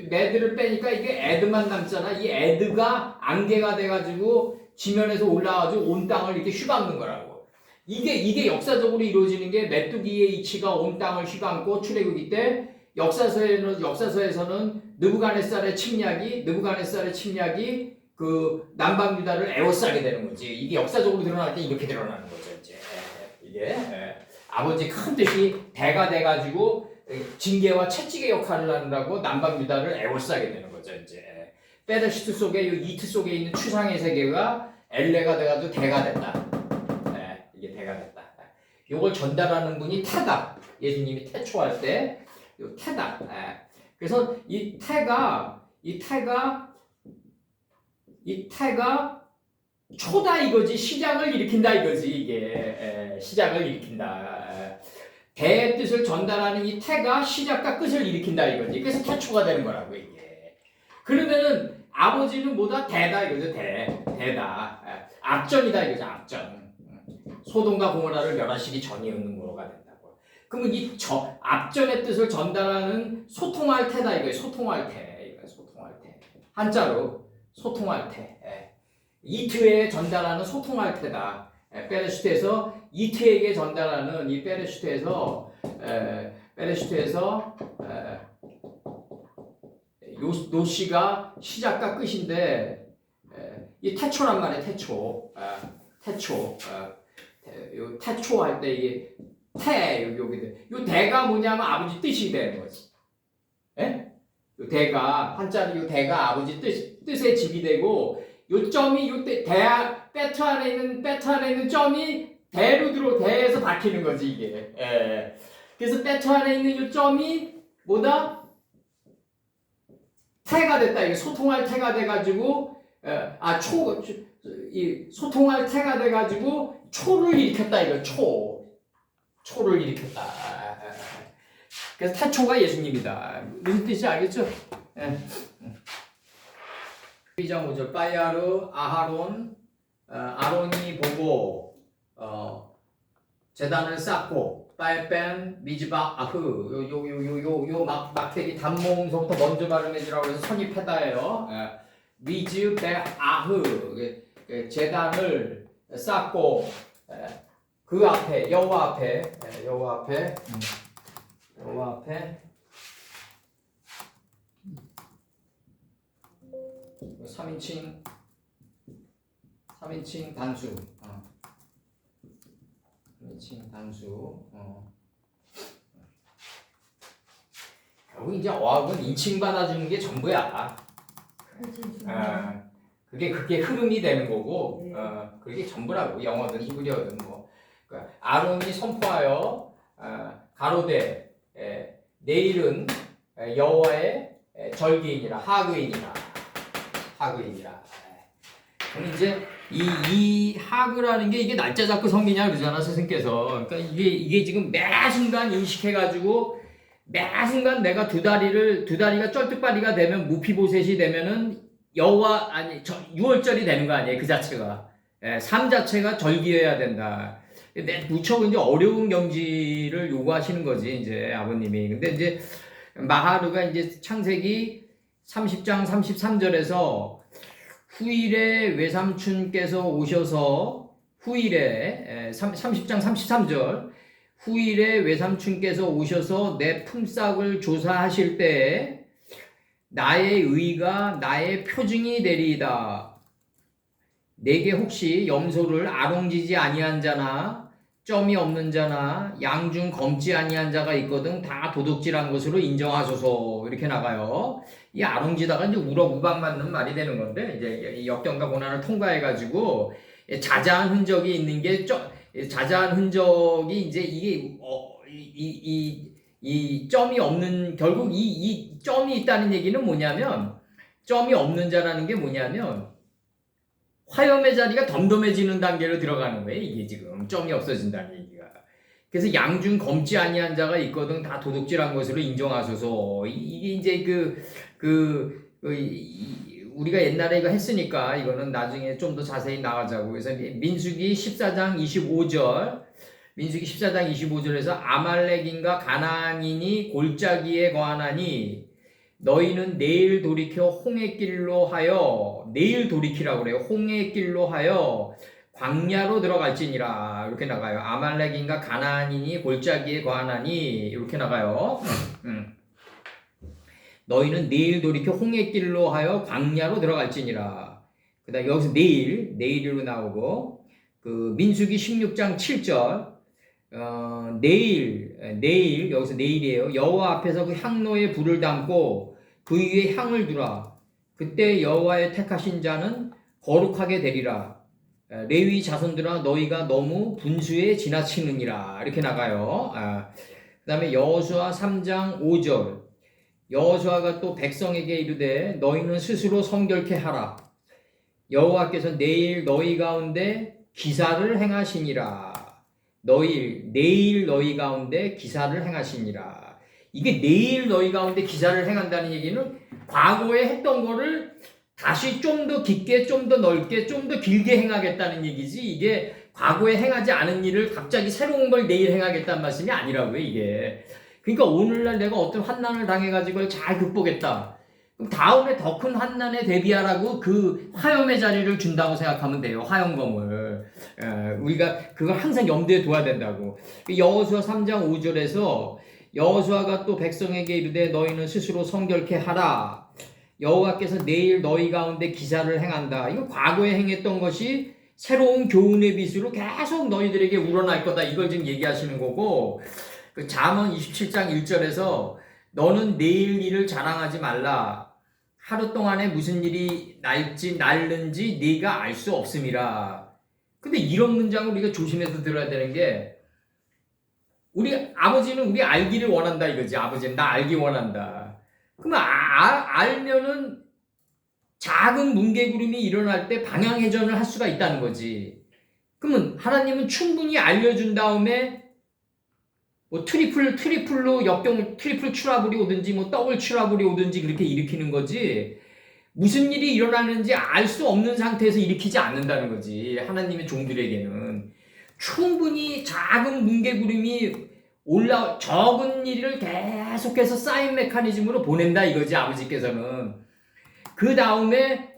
메드를 빼니까 이게 에드만 남잖아. 이 에드가 안개가 돼가지고 지면에서 올라와가지고 온 땅을 이렇게 휘감는 거라고. 이게 역사적으로 이루어지는 게 메뚜기의 이치가 온 땅을 휘감고 출애굽기 때 역사서에서는 느부갓네살의 침략이 그 남방 유다를 에워싸게 되는 거지. 이게 역사적으로 드러날 때 이렇게 드러나는 거죠. 이제 이게 아버지 큰 뜻이 대가 돼가지고 징계와 채찍의 역할을 하느라고 남방 유다를 에워싸게 되는 거죠. 이제 베레시트 속에 이 이트 속에 있는 추상의 세계가 엘레가 돼가지고 대가 됐다. 이게 대가 됐다. 이걸 전달하는 분이 태다. 예수님이 태초할 때 요 태다. 그래서 이 태가 초다 이거지. 시작을 일으킨다 이거지. 이게 시작을 일으킨다. 대의 뜻을 전달하는 이 태가 시작과 끝을 일으킨다 이거지. 그래서 태초가 되는 거라고 이게. 그러면은 아버지는 뭐다? 대다 이거죠. 대다. 앞전이다 이거죠. 앞전. 소돔과 고모라를 멸하시기 전이었는 거가 된다고. 그러면 이 앞전의 뜻을 전달하는 소통할 태다 이거예요. 소통할 태. 한자로 소통할 태. 이트에 전달하는 소통할 태다. 베레슈트에서 이트에게 전달하는 이 베레슈트에서 노시가 시작과 끝인데 이 태초란 말이에요. 태초 할 때 이게 여기 대가 뭐냐면 아버지 뜻이 되는 거지. 대가 한자로 요 대가 아버지 뜻의 집이 되고 요 점이 베트 안에 있는 점이 대에서 박히는 거지 이게. 그래서 베트 안에 있는 요 점이 뭐다? 태가 됐다. 이게 소통할 태가 돼가지고 소통할 태가 돼가지고 초를 일으켰다 이거. 초를 일으켰다. 그래서 태초가 예수님이다. 무슨 뜻인지 알겠죠? 2장 5절 빠야르 아론이 보고 제단을 쌓고 빨뺀 미즈바 아흐 요 막대기 단모음서부터 먼저 발음해주라고 해서 선입했다예요. 미즈베 아흐 제단을 쌓고 그 앞에 여호와 앞에 3인칭 단수 3인칭 단수 결국 이제 어학은 인칭 받아주는 게 전부야. 그게 흐름이 되는 거고, 네. 그게 전부라고. 영어든 히브리어든 뭐. 그러니까 아론이 선포하여 가로되 내일은 여호와의 절기이니라 하그이니라. 그럼 이제 이 하그라는 게 이게 날짜 잡고 섬기냐 그러잖아 스승께서. 그러니까 이게 지금 매 순간 인식해가지고 매 순간 내가 두 다리가 쩔뚝발이가 되면 무피보셋이 되면은 여호와 아니 6월절이 되는 거 아니에요 그 자체가. 삶 자체가 절기여야 된다. 무척 이제 어려운 경지를 요구하시는 거지 이제 아버님이. 근데 이제 마하르가 이제 창세기 30장 33절에서 후일에 외삼촌께서 오셔서 후일에 30장 33절 후일에 외삼촌께서 오셔서 내 품삯을 조사하실 때에 나의 의가 나의 표징이 되리이다. 내게 혹시 염소를 아롱지지 아니한 자나 점이 없는 자나 양중 검지 아니한 자가 있거든 다 도둑질한 것으로 인정하소서. 이렇게 나가요. 이 아롱지다가 이제 우럭우박 맞는 말이 되는 건데 이제 역경과 고난을 통과해가지고 자자한 흔적이 있는 게 자자한 흔적이 이제 이게 이 점이 없는 결국 이 점이 있다는 얘기는 뭐냐면 점이 없는 자라는 게 뭐냐면 화염의 자리가 덤덤해지는 단계로 들어가는 거예요. 이게 지금 점이 없어진다는 얘기가. 그래서 양중 검지 아니한 자가 있거든 다 도둑질한 것으로 인정하소서. 이게 이제 우리가 옛날에 이거 했으니까 이거는 나중에 좀 더 자세히 나가자고. 그래서 민수기 14장 25절에서 아말렉인과 가나안인이 골짜기에 거하나니 너희는 내일 돌이켜 홍해 길로 하여 내일 돌이키라고 그래요. 홍해 길로 하여 광야로 들어갈지니라. 이렇게 나가요. 아말렉인과 가나안인이 골짜기에 거하나니 이렇게 나가요. 너희는 내일 돌이켜 홍해 길로 하여 광야로 들어갈지니라. 그다음 여기서 내일로 나오고 그 민수기 16장 7절 내일 여기서 내일이에요. 여호와 앞에서 그 향로에 불을 담고 그 위에 향을 두라. 그때 여호와의 택하신 자는 거룩하게 되리라. 레위 자손들아 너희가 너무 분수에 지나치느니라. 이렇게 나가요. 그 다음에 여호수아 3장 5절 여호수아가 또 백성에게 이르되 너희는 스스로 성결케 하라. 여호와께서 내일 너희 가운데 기사를 행하시니라. 내일 너희 가운데 기사를 행하시니라. 이게 내일 너희 가운데 기사를 행한다는 얘기는 과거에 했던 거를 다시 좀 더 깊게, 좀 더 넓게, 좀 더 길게 행하겠다는 얘기지. 이게 과거에 행하지 않은 일을 갑자기 새로운 걸 내일 행하겠다는 말씀이 아니라고요, 이게. 그러니까 오늘날 내가 어떤 환난을 당해가지고 잘 극복했다. 그럼 다음에 더 큰 환난에 대비하라고 그 화염의 자리를 준다고 생각하면 돼요. 화염검을. 우리가 그걸 항상 염두에 둬야 된다고. 여호수아 3장 5절에서 여호수아가 또 백성에게 이르되 너희는 스스로 성결케 하라. 여호와께서 내일 너희 가운데 기사를 행한다. 이거 과거에 행했던 것이 새로운 교훈의 빛으로 계속 너희들에게 우러날 거다. 이걸 지금 얘기하시는 거고, 그 잠언 27장 1절에서 너는 내일 일을 자랑하지 말라. 하루 동안에 무슨 일이 날는지 네가 알 수 없음이라. 근데 이런 문장을 우리가 조심해서 들어야 되는 게, 우리 아버지는 우리 알기를 원한다 이거지. 아버지는 나 알기 원한다. 그러면 알면은 작은 뭉게구름이 일어날 때 방향회전을 할 수가 있다는 거지. 그러면 하나님은 충분히 알려준 다음에 뭐 트리플로 역경 트리플 추라블이 오든지 뭐 더블 추라블이 오든지 그렇게 일으키는 거지. 무슨 일이 일어나는지 알 수 없는 상태에서 일으키지 않는다는 거지. 하나님의 종들에게는 충분히 작은 뭉게구름이 적은 일을 계속해서 쌓인 메커니즘으로 보낸다 이거지 아버지께서는. 그 다음에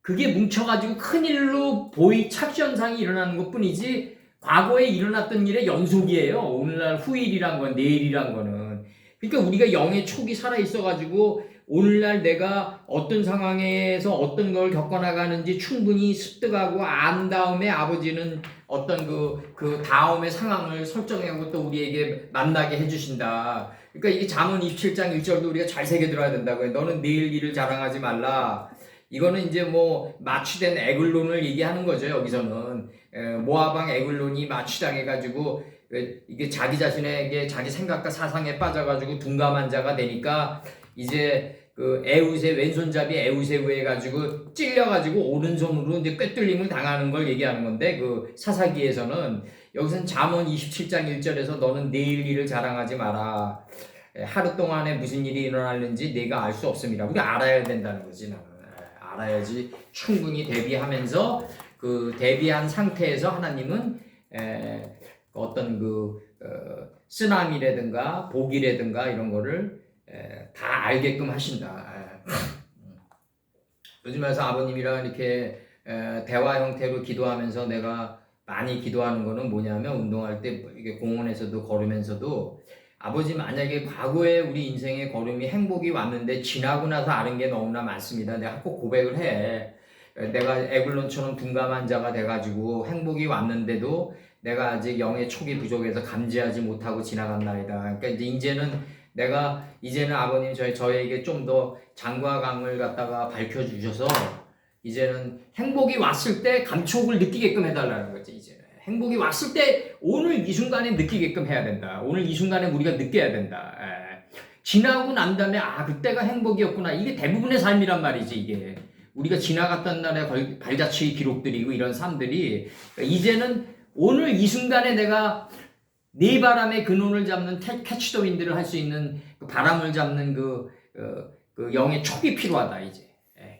그게 뭉쳐가지고 큰 일로 착시현상이 일어나는 것 뿐이지 과거에 일어났던 일의 연속이에요. 오늘날 후일이란 건, 내일이란 거는. 그러니까 우리가 영의 촉이 살아있어가지고 오늘날 내가 어떤 상황에서 어떤 걸 겪어나가는지 충분히 습득하고 안 다음에 아버지는 어떤 그 다음의 상황을 설정하고 또 우리에게 만나게 해주신다. 그러니까 이게 잠언 27장 1절도 우리가 잘 새겨들어야 된다고요. 너는 내일 일을 자랑하지 말라. 이거는 이제 뭐 마취된 에글론을 얘기하는 거죠. 여기서는 모아방 에글론이 마취당해가지고 이게 자기 자신에게 자기 생각과 사상에 빠져가지고 둔감한 자가 되니까 이제 그 에웃의 왼손잡이 에웃에 해가지고 찔려가지고 오른손으로 이제 꿰뚫림을 당하는 걸 얘기하는 건데 그 사사기에서는 여기서는 잠언 27장 1절에서 너는 내일 일을 자랑하지 마라. 하루 동안에 무슨 일이 일어날는지 내가 알 수 없음이라. 우리가 알아야 된다는 거지. 나는 알아야지 충분히 대비하면서 그 대비한 상태에서 하나님은 어떤 쓰나미라든가 복이라든가 이런 거를 다 알게끔 하신다. 요즘에서 아버님이랑 이렇게 대화 형태로 기도하면서 내가 많이 기도하는 거는 뭐냐면 운동할 때 이게 공원에서도 걸으면서도 아버지 만약에 과거에 우리 인생의 걸음이 행복이 왔는데 지나고 나서 아는 게 너무나 많습니다. 내가 꼭 고백을 해. 내가 에글론처럼 둔감한 자가 돼가지고 행복이 왔는데도 내가 아직 영의 촉이 부족해서 감지하지 못하고 지나간다이다. 그러니까 이제는 아버님 저에게 좀 더 장과 강을 갖다가 밝혀주셔서 이제는 행복이 왔을 때 감촉을 느끼게끔 해달라는 거지. 이제는 행복이 왔을 때 오늘 이 순간에 느끼게끔 해야 된다. 오늘 이 순간에 우리가 느껴야 된다. 지나고 난 다음에 그때가 행복이었구나. 이게 대부분의 삶이란 말이지. 이게 우리가 지나갔던 날의 발자취 기록들이고 이런 삶들이 이제는 오늘 이 순간에 내가 네 바람의 근원을 잡는 캐치 더 윈드를 할 수 있는 그 바람을 잡는 그 영의 촉이 필요하다.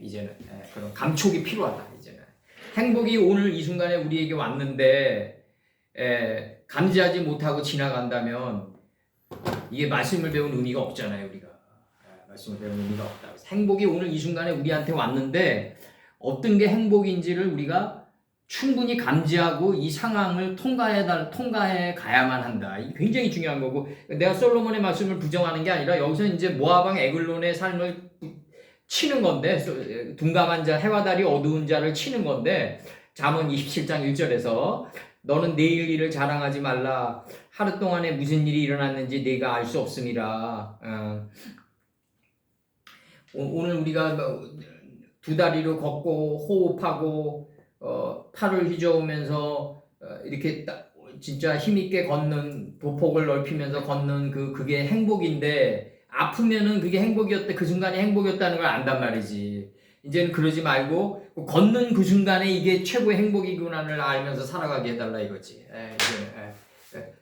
이제는 그런 감촉이 필요하다. 이제는 행복이 오늘 이 순간에 우리에게 왔는데 감지하지 못하고 지나간다면 이게 말씀을 배운 의미가 없잖아요. 우리가 말씀을 배운 의미가 없다. 행복이 오늘 이 순간에 우리한테 왔는데 어떤 게 행복인지를 우리가 충분히 감지하고 이 상황을 통과해 가야만 한다. 이게 굉장히 중요한 거고, 내가 솔로몬의 말씀을 부정하는 게 아니라 여기서 이제 모아방 에글론의 삶을 치는 건데, 둔감한 자, 해와 달이 어두운 자를 치는 건데, 잠언 27장 1절에서 너는 내일 일을 자랑하지 말라. 하루 동안에 무슨 일이 일어났는지 네가 알 수 없음이라. 오늘 우리가 두 다리로 걷고 호흡하고 팔을 휘저으면서 이렇게 진짜 힘있게 걷는, 보폭을 넓히면서 걷는 그게 행복인데 아프면은 그게 행복이었다, 그 순간이 행복이었다는 걸 안단 말이지. 이제는 그러지 말고 걷는 그 순간에 이게 최고의 행복이구나를 알면서 살아가게 해달라 이거지.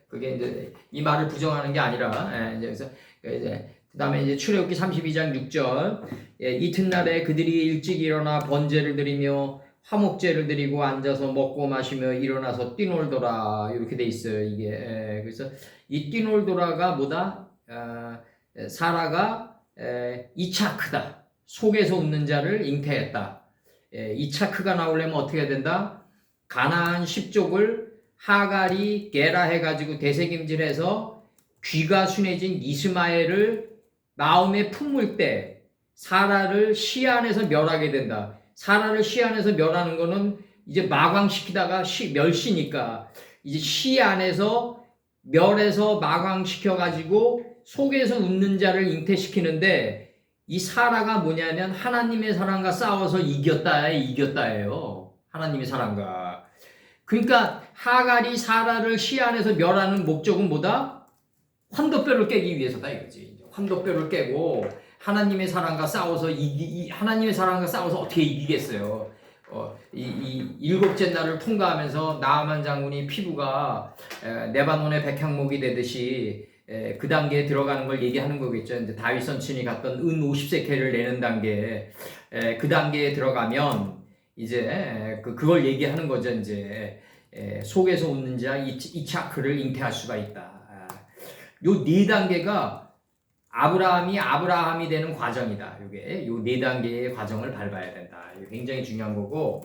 그게 이제 이 말을 부정하는 게 아니라 그래서 그 다음에 이제 출애굽기 32장 6절 이튿날에 그들이 일찍 일어나 번제를 드리며 화목제를 드리고 앉아서 먹고 마시며 일어나서 뛰놀더라 이렇게 돼 있어요. 이게 그래서 이 뛰놀더라가 뭐다? 사라가 이차크다. 속에서 웃는 자를 잉태했다. 이차크가 나오려면 어떻게 해야 된다? 가나안 10족을 하갈이 게라 해가지고 대세김질해서 귀가 순해진 이스마엘을 마음에 품을 때 사라를 시안에서 멸하게 된다. 사라를 시안에서 멸하는 거는 이제 마광시키다가 멸시니까 이제 시안에서 멸해서 마광시켜가지고 속에서 웃는 자를 잉태시키는데 이 사라가 뭐냐면 하나님의 사랑과 싸워서 이겼다예요. 하나님의 사랑과. 그러니까 하갈이 사라를 시안에서 멸하는 목적은 뭐다? 환도뼈를 깨기 위해서다 이거지. 환도뼈를 깨고 하나님의 사랑과 싸워서 하나님의 사랑과 싸워서 어떻게 이기겠어요? 이 일곱째 날을 통과하면서 나아만 장군이 피부가 레바논의 백향목이 되듯이 그 단계에 들어가는 걸 얘기하는 거겠죠. 이제 다윗 선친이 갔던 은 50세켈을 내는 단계, 그 단계에 들어가면 이제 그걸 얘기하는 거죠. 이제 속에서 웃는 자 이차크를 잉태할 수가 있다. 요 네 단계가 아브라함이 되는 과정이다. 요게 요 네 단계의 과정을 밟아야 된다. 이게 굉장히 중요한 거고.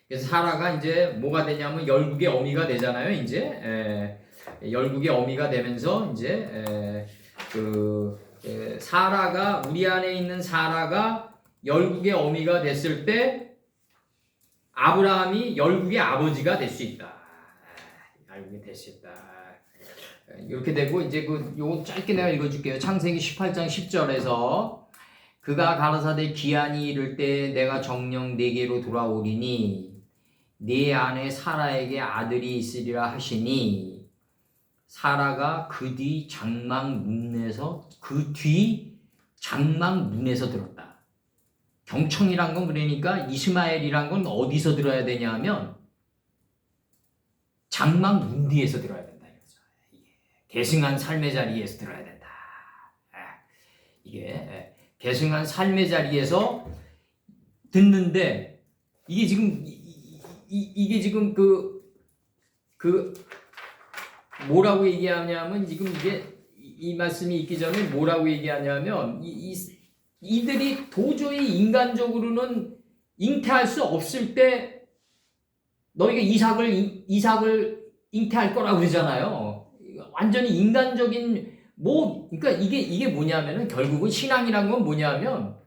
그래서 사라가 이제 뭐가 되냐면 열국의 어미가 되잖아요. 이제 열국의 어미가 되면서 이제 사라가 우리 안에 있는 사라가 열국의 어미가 됐을 때 아브라함이 열국의 아버지가 될 수 있다. 열국이 될 수 있다. 이렇게 되고 이제 요거 짧게 내가 읽어줄게요. 창세기 18장 10절에서 그가 가라사대 기한이 이를 때 내가 정녕 네게로 돌아오리니 네 안에 사라에게 아들이 있으리라 하시니 사라가 그 뒤 장막 문에서 들었다. 경청이란 건 그러니까 이스마엘이란 건 어디서 들어야 되냐 하면 장막 문 뒤에서 들어야 된다. 계승한 삶의 자리에서 들어야 된다. 이게 계승한 삶의 자리에서 듣는데 이게 지금 뭐라고 얘기하냐면 지금 이 말씀이 있기 전에 뭐라고 얘기하냐면 이들이 도저히 인간적으로는 잉태할 수 없을 때 너희가 이삭을 잉태할 거라고 그러잖아요. 완전히 인간적인 그러니까 이게 뭐냐면은 결국은 신앙이란 건 뭐냐면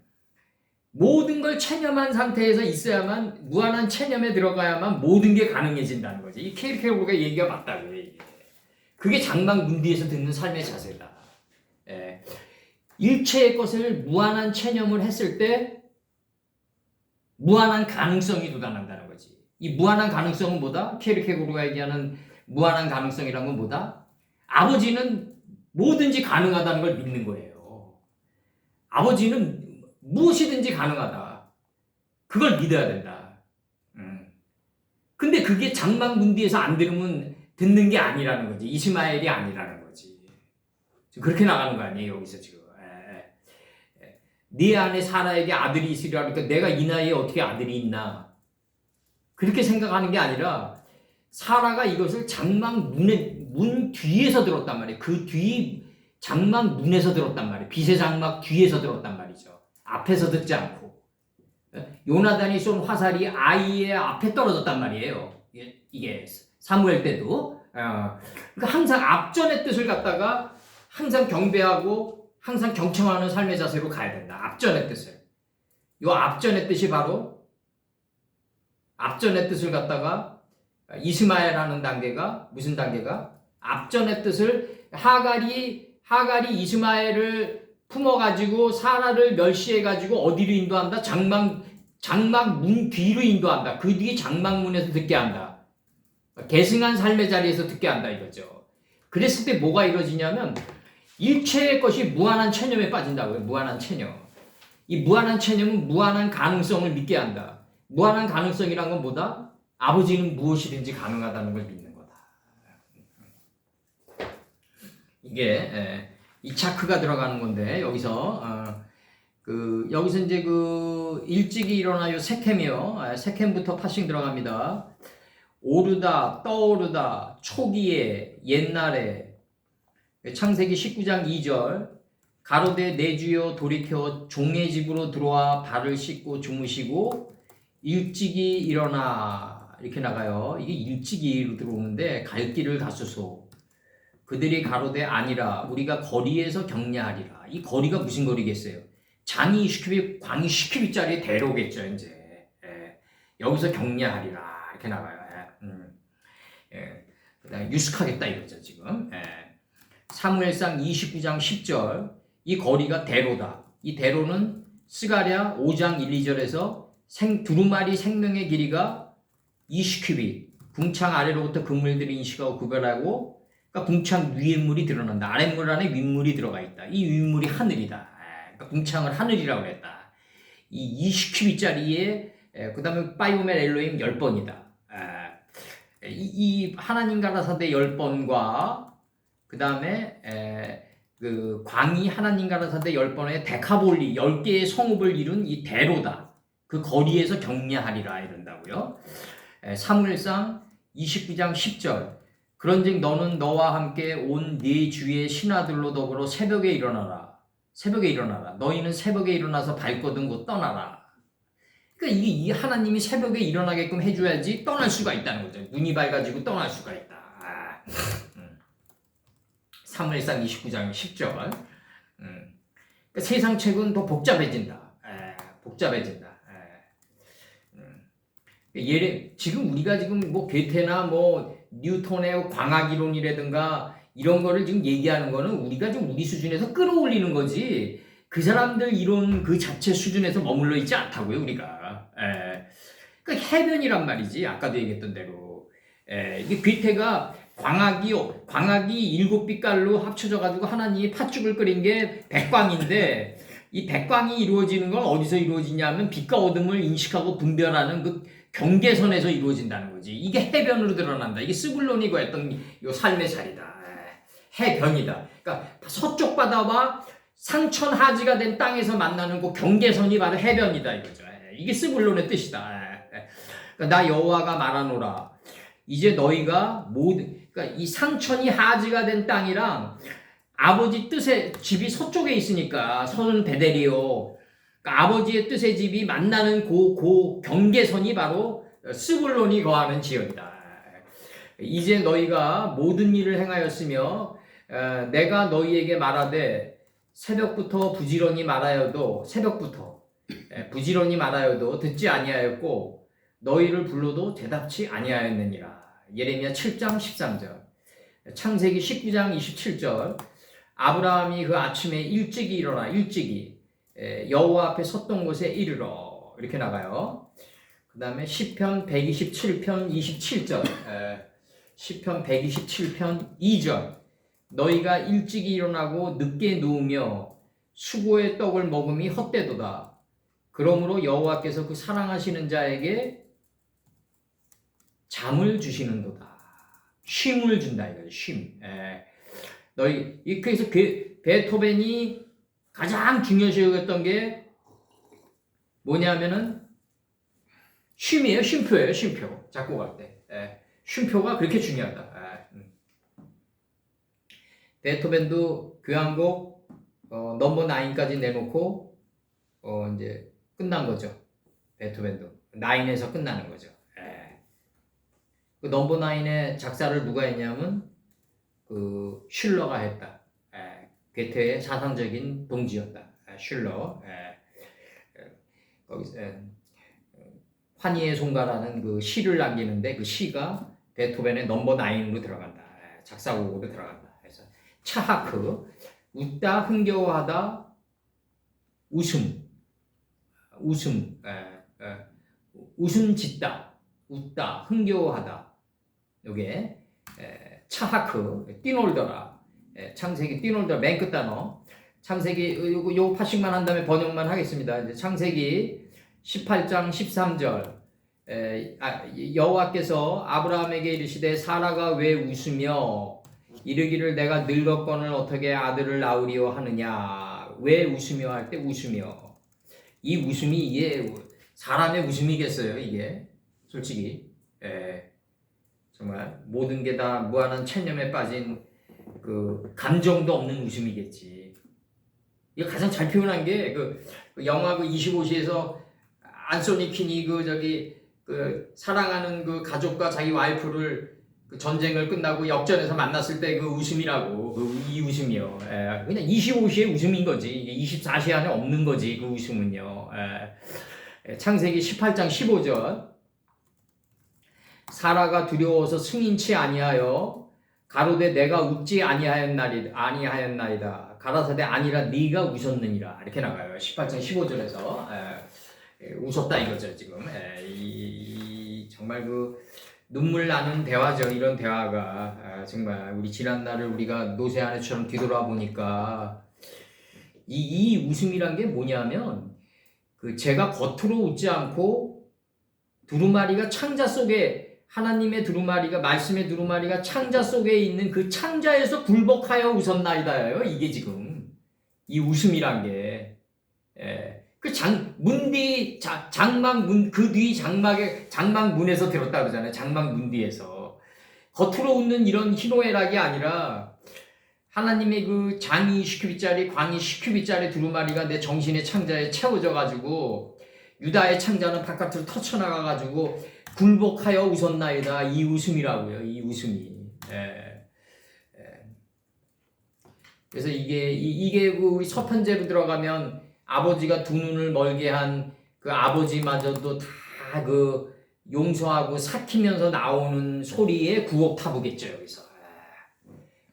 모든 걸 체념한 상태에서 있어야만 무한한 체념에 들어가야만 모든 게 가능해진다는 거지. 이 케르케고르가 얘기가 맞다고요. 이게. 그게 장막 문 뒤에서 듣는 삶의 자세다. 일체의 것을 무한한 체념을 했을 때 무한한 가능성이 돋아난다는 거지. 이 무한한 가능성은 뭐다? 케르케고르가 얘기하는 무한한 가능성이란 건 뭐다? 아버지는 뭐든지 가능하다는 걸 믿는 거예요. 아버지는 무엇이든지 가능하다. 그걸 믿어야 된다. 근데 그게 장막 문 뒤에서 안 들으면 듣는 게 아니라는 거지. 이스마엘이 아니라는 거지. 그렇게 나가는 거 아니에요, 여기서 지금. 네 안에 사라에게 아들이 있으리라 그러니까 내가 이 나이에 어떻게 아들이 있나. 그렇게 생각하는 게 아니라 사라가 이것을 장막 문 뒤에서 들었단 말이에요. 그 뒤 장막 문에서 들었단 말이에요. 빛의 장막 뒤에서 들었단 말이죠. 앞에서 듣지 않고. 요나단이 쏜 화살이 아이의 앞에 떨어졌단 말이에요. 이게 사무엘 때도. 그러니까 항상 앞전의 뜻을 갖다가 항상 경배하고 항상 경청하는 삶의 자세로 가야 된다. 앞전의 뜻을. 요 앞전의 뜻이 바로 앞전의 뜻을 갖다가 이스마엘 하는 단계가 무슨 단계가? 앞전의 뜻을 하갈이 이스마엘을 품어가지고 사라를 멸시해가지고 어디로 인도한다? 장막 문 뒤로 인도한다. 그 뒤에 장막문에서 듣게 한다. 계승한 삶의 자리에서 듣게 한다 이거죠. 그랬을 때 뭐가 이루어지냐면 일체의 것이 무한한 체념에 빠진다고요. 무한한 체념. 이 무한한 체념은 무한한 가능성을 믿게 한다. 무한한 가능성이란 건 뭐다? 아버지는 무엇이든지 가능하다는 걸 믿는 거다. 이게 이 차크가 들어가는 건데 여기서 여기서 이제 일찍이 일어나요 세켐이요. 세켐부터 파싱 들어갑니다. 오르다 떠오르다 초기에 옛날에 창세기 19장 2절 가로되 내 주여 돌이켜 종의 집으로 들어와 발을 씻고 주무시고 일찍이 일어나 이렇게 나가요. 이게 일찍이로 들어오는데 갈 길을 가소서. 그들이 가로되 아니라 우리가 거리에서 격려하리라. 이 거리가 무슨 거리겠어요? 장이 20큐빅, 광이 10큐빅짜리 대로겠죠. 이제 여기서 격려하리라 이렇게 나가요. 그다음에 유숙하겠다 이거죠 지금. 사무엘상 29장 10절 이 거리가 대로다. 이 대로는 스가랴 5장 1, 2절에서 두루마리 생명의 길이가 20큐빅 궁창 아래로부터 그물들을 인식하고 구별하고 그러니까 궁창 위에 물이 드러난다. 아랫물 안에 윗물이 들어가 있다. 이 윗물이 하늘이다. 그러니까 궁창을 하늘이라고 그랬다. 이 20큐빅짜리에 그 다음에 바이오멜 엘로힘 10번이다. 이 하나님 가라사대 10번과 그 다음에 그 광이 하나님 가라사대 10번의 데카볼리 10개의 성읍을 이룬 이 대로다. 그 거리에서 격려하리라 이런다고요. 사무엘상 29장 10절 그런즉 너는 너와 함께 온 네 주의 신하들로 더불어 새벽에 일어나라. 새벽에 일어나라. 너희는 새벽에 일어나서 발거든고 떠나라. 그러니까 이게 이 하나님이 새벽에 일어나게끔 해줘야지 떠날 수가 있다는 거죠. 눈이 밝아지고 떠날 수가 있다. 사무엘상 29장 10절. 그러니까 세상 책은 더 복잡해진다. 복잡해진다. 지금 우리가 지금 뭐 괴테나 뭐 뉴턴의 광학 이론이라든가 이런 거를 지금 얘기하는 거는 우리가 좀 우리 수준에서 끌어올리는 거지 그 사람들 이론 그 자체 수준에서 머물러 있지 않다고요 우리가. 그러니까 해변이란 말이지. 아까도 얘기했던 대로 이게 괴테가 광학이 7빛깔로 합쳐져 가지고 하나님이 팥죽을 끓인 게 백광인데 이 백광이 이루어지는 건 어디서 이루어지냐면 빛과 어둠을 인식하고 분별하는 그 경계선에서 이루어진다는 거지. 이게 해변으로 드러난다. 이게 스불론이 구했던 요 삶의 자리다. 해변이다. 그러니까 서쪽 바다와 상천하지가 된 땅에서 만나는 그 경계선이 바로 해변이다 이거죠. 이게 스불론의 뜻이다. 그러니까 나 여호와가 말하노라. 이제 너희가 그러니까 이 상천이 하지가 된 땅이랑 아버지 뜻의 집이 서쪽에 있으니까 서는 베델이요. 그러니까 아버지의 뜻의 집이 만나는 그 경계선이 바로 스불론이 거하는 지역이다. 이제 너희가 모든 일을 행하였으며 내가 너희에게 말하되 새벽부터 부지런히 말하여도 듣지 아니하였고 너희를 불러도 대답치 아니하였느니라. 예레미야 7장 13절. 창세기 19장 27절. 아브라함이 그 아침에 일찍이 일어나 여호와 앞에 섰던 곳에 이르러 이렇게 나가요. 그 다음에 시편 127편 27절. 시편 127편 2절. 너희가 일찍이 일어나고 늦게 누우며 수고의 떡을 먹음이 헛되도다. 그러므로 여호와께서 그 사랑하시는 자에게 잠을 주시는도다. 쉼을 준다 이거죠. 쉼. 그래서 베토벤이 가장 중요시 여겼던 게 뭐냐면은 쉼이에요. 쉼표예요. 쉼표. 작곡할 때. 쉼표가 그렇게 중요하다. 베토벤도 교향곡 넘버 9까지 내놓고 이제 끝난 거죠. 베토벤도 9에서 끝나는 거죠. 그 넘버 9의 작사를 누가 했냐면 그 슐러가 했다. 괴테의 사상적인 동지였다. 슐러. 거기서 환희의 송가라는 그 시를 남기는데 그 시가 베토벤의 넘버 9으로 들어간다. 작사곡으로 들어간다. 그래서 차하크 웃다 흥겨워하다 웃음 짓다 웃다 흥겨워하다. 요게 차하크 띠놀더라. 창세기 띠놀더라 맨 끝 단어. 창세기 요 파식만 한 다음에 번역만 하겠습니다. 이제 창세기 18장 13절. 여호와께서 아브라함에게 이르시되 사라가 왜 웃으며 이르기를 내가 늙었거늘 어떻게 아들을 낳으리요 하느냐. 왜 웃으며 할 때 웃으며. 이 웃음이 이게 사람의 웃음이겠어요 이게 솔직히. 정말 모든 게 다 무한한 천념에 빠진 그 감정도 없는 웃음이겠지. 이거 가장 잘 표현한 게 그 영화 그 25시에서 안소니 퀸이 그 사랑하는 그 가족과 자기 와이프를 그 전쟁을 끝나고 역전해서 만났을 때 그 웃음이라고. 이 웃음이요. 그냥 25시의 웃음인 거지. 24시 안에 없는 거지 그 웃음은요. 창세기 18장 15절. 사라가 두려워서 승인치 아니하여 가로되 내가 웃지 아니하였나이다. 가라사대 아니라 네가 웃었느니라. 이렇게 나가요. 18장 15절에서 웃었다 이거죠 지금. 정말 그 눈물 나는 대화죠. 이런 대화가 정말 우리 지난 날을 우리가 노새 아내처럼 뒤돌아 보니까 이 웃음이란 게 뭐냐면 그 제가 겉으로 웃지 않고 두루마리가 창자 속에 하나님의 두루마리가 말씀의 두루마리가 창자 속에 있는 그 창자에서 굴복하여 웃었나이다요. 이게 지금 이 웃음이란 게 그 장막 문 그 뒤 장막 문에서 들었다 그러잖아요. 장막 문 뒤에서 겉으로 웃는 이런 희노애락이 아니라 하나님의 그 장이 20큐빗짜리 광이 10큐빗짜리 두루마리가 내 정신의 창자에 채워져 가지고 유다의 창자는 바깥으로 터쳐나가 가지고 굴복하여 웃었나이다. 이 웃음이라고요. 이 웃음이. 예. 그래서 이게 그 우리 첫 편제로 들어가면 아버지가 두 눈을 멀게 한 그 아버지마저도 다 그 용서하고 삭히면서 나오는 소리의 구옥타브겠죠 여기서.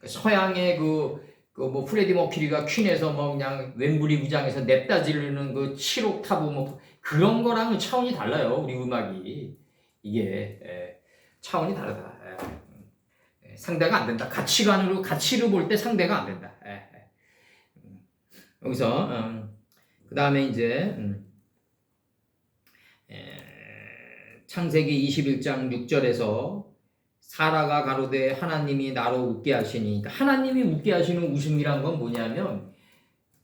서양의 뭐 프레디 머큐리가 퀸에서 뭐 그냥 웸블리 구장에서 냅다 지르는 그 7옥타브 뭐 그런 거랑은 차원이 달라요. 우리 음악이 이게 차원이 다르다. 상대가 안 된다. 가치로 볼 때 상대가 안 된다. 여기서 그 다음에 이제 창세기 21장 6절에서 사라가 가로되 하나님이 나로 웃게 하시니, 그러니까 하나님이 웃게 하시는 웃음이란 건 뭐냐면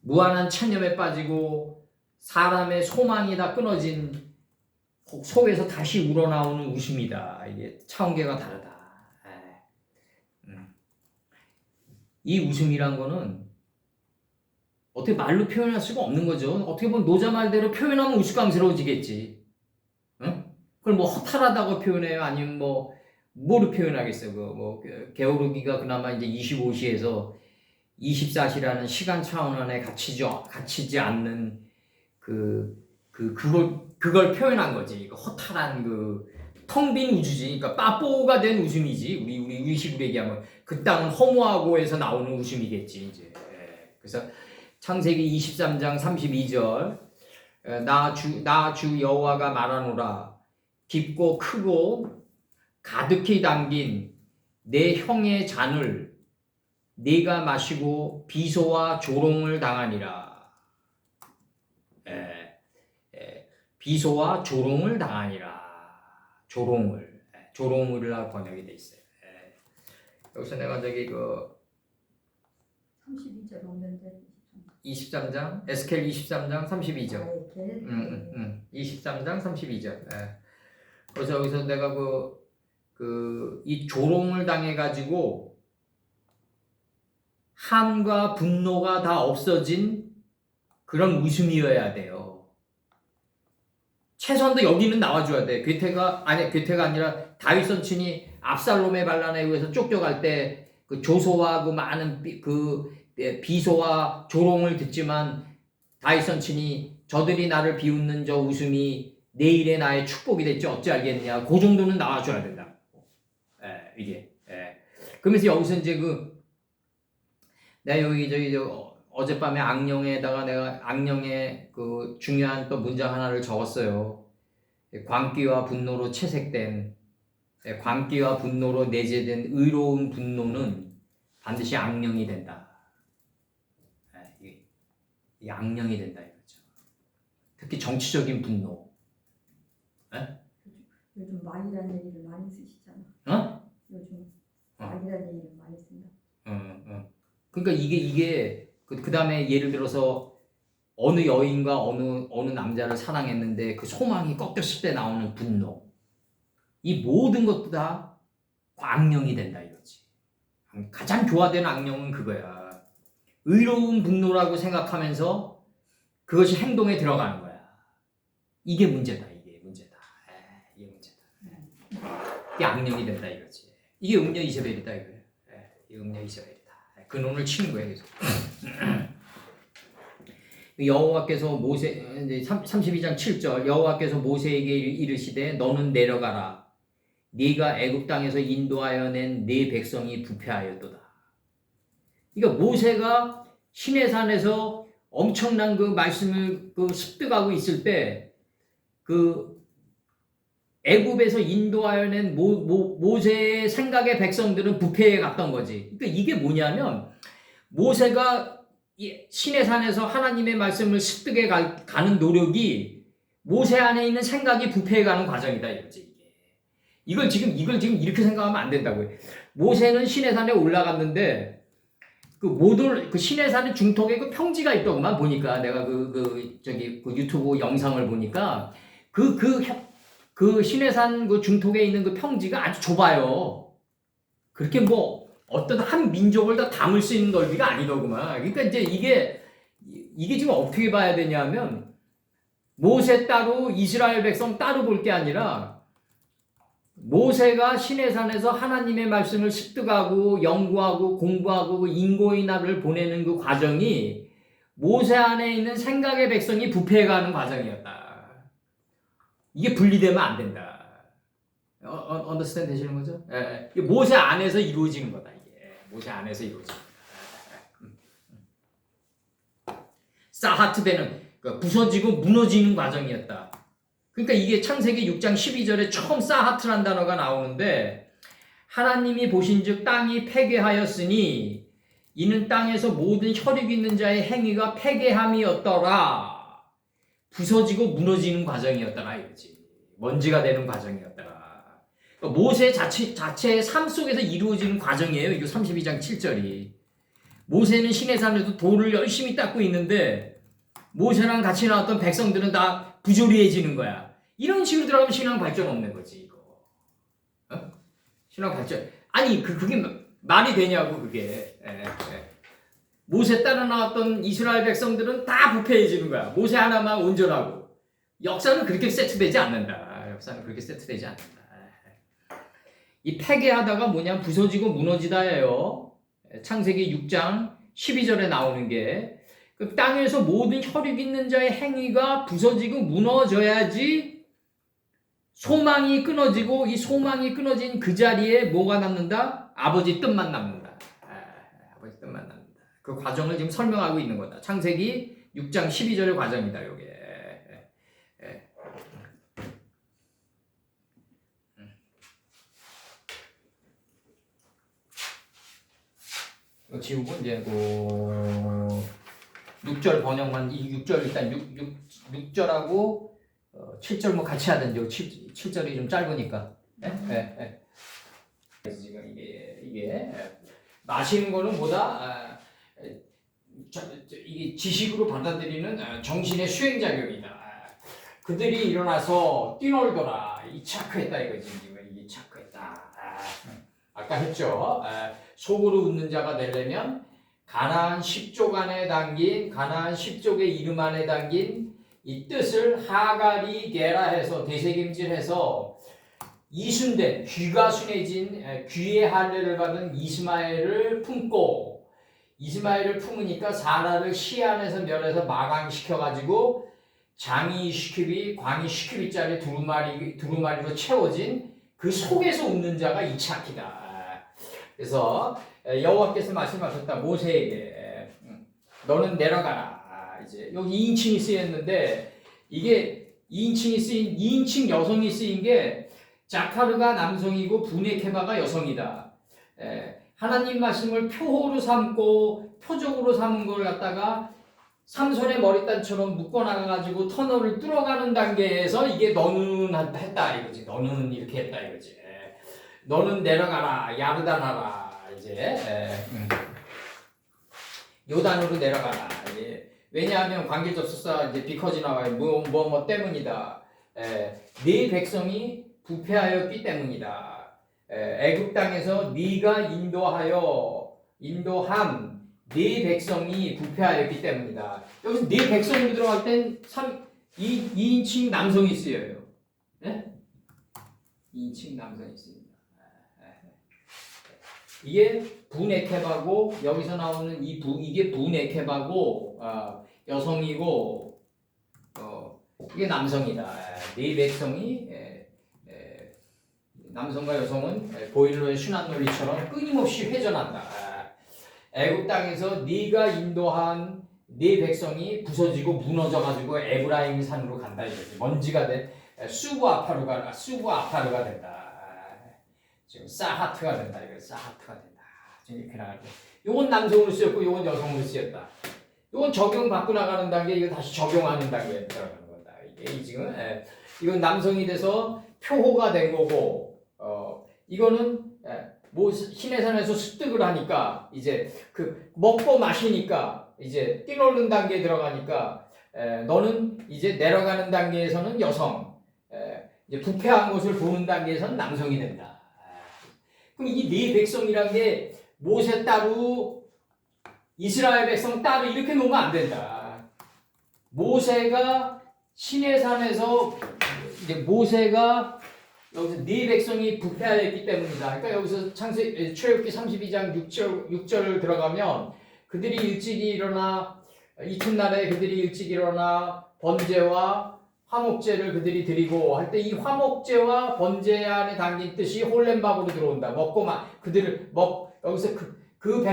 무한한 체념에 빠지고 사람의 소망이 다 끊어진 속에서 다시 우러나오는 웃음이다. 이게 차원계가 다르다. 이 웃음이란 거는 어떻게 말로 표현할 수가 없는 거죠. 어떻게 보면 노자 말대로 표현하면 우스꽝스러워지겠지. 응? 그걸 뭐 허탈하다고 표현해요? 아니면 뭐로 표현하겠어요? 게오르기가 그나마 이제 25시에서 24시라는 시간 차원 안에 갇히지 않는 그걸 표현한 거지. 허탈한 텅 빈 우주지. 그러니까 빠뽀가 된 웃음이지. 우리 식으로 얘기하면 그 땅은 허무하고에서 나오는 웃음이겠지. 이제. 그래서 창세기 23장 32절 나 주 여호와가 말하노라 깊고 크고 가득히 담긴 내 형의 잔을 네가 마시고 비소와 조롱을 당하니라. 비소와 조롱을 당하니라. 조롱을이라 번역이 돼 있어요. 여기서 내가 32절 없는데 23장 에스겔 23장 32절. 23장 32절. 그래서 여기서 내가 이 조롱을 당해 가지고 한과 분노가 다 없어진 그런 웃음이어야 돼요. 최소한도 여기는 나와줘야 돼. 괴테가 아니라 다윗 선친이 압살롬의 반란에 의해서 쫓겨갈 때 그 조소와 그 많은 비소와 조롱을 듣지만 다윗 선친이 저들이 나를 비웃는 저 웃음이 내일의 나의 축복이 됐지 어찌알겠냐. 그 정도는 나와줘야 된다. 이게. 그러면서 여기서 이제 내가 여기 어젯밤에 내가 악령의 그 중요한 또 문장 하나를 적었어요. 광기와 분노로 채색된, 광기와 분노로 내재된 의로운 분노는 반드시 악령이 된다. 이 악령이 된다 이거죠. 특히 정치적인 분노. 요즘 말이라는 얘기를 많이 쓰시잖아. 요즘 말이라는 얘기를 많이 쓴다. 그러니까 이게 그 다음에 예를 들어서 어느 여인과 어느 남자를 사랑했는데 그 소망이 꺾였을 때 나오는 분노. 이 모든 것도 다 악령이 된다 이거지. 가장 교화된 악령은 그거야. 의로운 분노라고 생각하면서 그것이 행동에 들어가는 거야. 이게 문제다. 이게 문제다. 이게 악령이 된다 이거지. 이게 음녀 이세벨이다 이거야. 이게 음녀 이세벨이다. 근원을 치는 거야 계속. 여호와께서 모세 32장 7절 여호와께서 모세에게 이르시되 너는 내려가라. 네가 애굽 땅에서 인도하여 낸 네 백성이 부패하였도다. 그러니까 모세가 시내산에서 엄청난 그 말씀을 습득하고 있을 때 애굽에서 인도하여 낸 모세의 생각의 백성들은 부패에 갔던 거지. 그러니까 이게 뭐냐면 모세가 시내산에서 하나님의 말씀을 습득해 가는 노력이 모세 안에 있는 생각이 부패해 가는 과정이다 이거지. 이걸 지금 이렇게 생각하면 안 된다고요. 모세는 시내산에 올라갔는데 그 시내산의 중턱에 그 평지가 있더구만 보니까 내가 그 유튜브 영상을 보니까 그 시내산 그 중턱에 있는 그 평지가 아주 좁아요. 그렇게 뭐 어떤 한 민족을 다 담을 수 있는 넓이가 아니더구만. 그러니까 이제 이게 지금 어떻게 봐야 되냐면 모세 따로 이스라엘 백성 따로 볼 게 아니라 모세가 시내산에서 하나님의 말씀을 습득하고 연구하고 공부하고 인고인화를 보내는 그 과정이 모세 안에 있는 생각의 백성이 부패해가는 과정이었다. 이게 분리되면 안 된다. 언더스탠드 되시는 거죠? 예, 예. 모세 안에서 이루어지는 거다. 이게 모세 안에서 이루어지는 거다. 사하트베는 부서지고 무너지는 과정이었다. 그러니까 이게 창세기 6장 12절에 처음 사하트란 단어가 나오는데 하나님이 보신즉 땅이 패괴하였으니 이는 땅에서 모든 혈육 있는 자의 행위가 패괴함이었더라. 부서지고 무너지는 과정이었더라 이거지. 먼지가 되는 과정이었더라. 그러니까 모세 자체의 삶 속에서 이루어지는 과정이에요. 이거 32장 7절이. 모세는 시내산에서 돌을 열심히 닦고 있는데 모세랑 같이 나왔던 백성들은 다 부조리해지는 거야. 이런 식으로 들어가면 신앙 발전 없는 거지 이거. 어? 신앙 발전. 아니 그게 말이 되냐고 그게. 모세 따라 나왔던 이스라엘 백성들은 다 부패해지는 거야. 모세 하나만 온전하고. 역사는 그렇게 세트되지 않는다. 역사는 그렇게 세트되지 않는다. 이 패괴하다가 뭐냐 부서지고 무너지다예요. 창세기 6장 12절에 나오는 게 그 땅에서 모든 혈육 있는 자의 행위가 부서지고 무너져야지 소망이 끊어지고 이 소망이 끊어진 그 자리에 뭐가 남는다? 아버지 뜻만 남는다. 아버지 뜻만 남는다. 그 과정을 지금 설명하고 있는 거다. 창세기 6장 12절의 과정이다. 요게. 이거 지우고 이제 6절 번역만 이 6절 일단 6절하고 7절 뭐 같이 하든지 7절이 좀 짧으니까. 지금 이게 마시는 거는 뭐다? 이게 지식으로 받아들이는 정신의 수행작용이다. 그들이 일어나서 뛰놀더라. 이 차크했다 이거지. 이게 차크했다. 아까 했죠. 속으로 웃는 자가 되려면 가나안 10족안에 담긴 가나안 10족의 이름 안에 담긴 이 뜻을 하갈이 게라해서 되새김질해서 이순된 귀가 순해진 귀의 할례를 받은 이스마엘을 품고 이스마엘을 품으니까 사라를 시안에서 멸해서 마강시켜가지고 장이 시큐비 광이 시큐비짜리 두루마리로 채워진 그 속에서 웃는 자가 이차키다. 그래서 여호와께서 말씀하셨다 모세에게 너는 내려가라. 이제 여기 2인칭이 쓰였는데 이게 2인칭 여성이 쓰인 게 자카르가 남성이고 분에케바가 여성이다. 하나님 말씀을 표호로 삼고 표적으로 삼은 걸 갖다가 삼손의 머리단처럼 묶어나가가지고 터널을 뚫어가는 단계에서 이게 너는 했다 이거지. 너는 이렇게 했다 이거지. 너는 내려가라 야르단하라 이제 요단으로 내려가라. 왜냐하면 관계접속사 이제 because 나와요. 뭐 때문이다. 네 백성이 부패하였기 때문이다. 애굽 땅에서 네가 인도함 네 백성이 부패하였기 때문이다. 여기서 네 백성으로 들어갈 땐 2인칭 남성이 쓰여요. 네? 2인칭 남성이 쓰입니다. 이게 분에케바고 여기서 나오는 이게 분에케바고 여성이고 이게 남성이다. 네 백성이 남성과 여성은 보일러의 순환 논리처럼 끊임없이 회전한다. 애굽 땅에서 네가 인도한 네 백성이 부서지고 무너져가지고 에브라임 산으로 간다 이거지. 먼지가 된 수구 아파르가 된다. 지금 사하트가 된다. 이거 사하트가 된다. 지금 이렇게 나갈 때. 요건 남성으로 쓰였고 요건 여성으로 쓰였다. 요건 적용받고 나가는 단계, 이거 다시 적용하는 단계에 들어가는 거다. 이게 지금 이건 남성이 돼서 표호가 된 거고, 이거는 뭐 시내산에서 습득을 하니까 이제 그 먹고 마시니까 이제 뛰노는 단계에 들어가니까 너는 이제 내려가는 단계에서는 여성, 이제 부패한 것을 보는 단계에서는 남성이 된다. 그럼 이 네 백성이란 게 모세 따로 이스라엘 백성 따로 이렇게 놓으면 안 된다. 모세가 시내산에서 이제 모세가 여기서 네 백성이 부패하였기 때문이다. 그러니까 여기서 출애굽기 32장 6절 들어가면 그들이 일찍이 일어나 이튿날에 그들이 일찍 일어나 번제와 화목제를 그들이 드리고 할 때 이 화목제와 번제 안에 담긴 뜻이 홀렘밥으로 들어온다. 여기서 그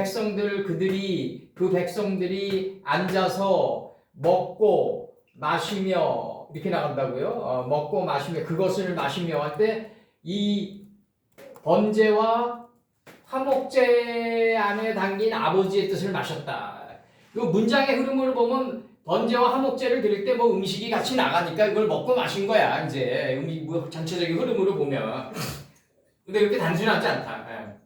백성들이 앉아서 먹고 마시며 이렇게 나간다고요. 먹고 마시며 그것을 마시며 할 때 이 번제와 화목제 안에 담긴 아버지의 뜻을 마셨다. 이 문장의 흐름을 보면 번제와 화목제를 드릴 때 뭐 음식이 같이 나가니까 이걸 먹고 마신 거야. 이제 뭐 전체적인 흐름으로 보면. 근데 그렇게 단순하지 않다.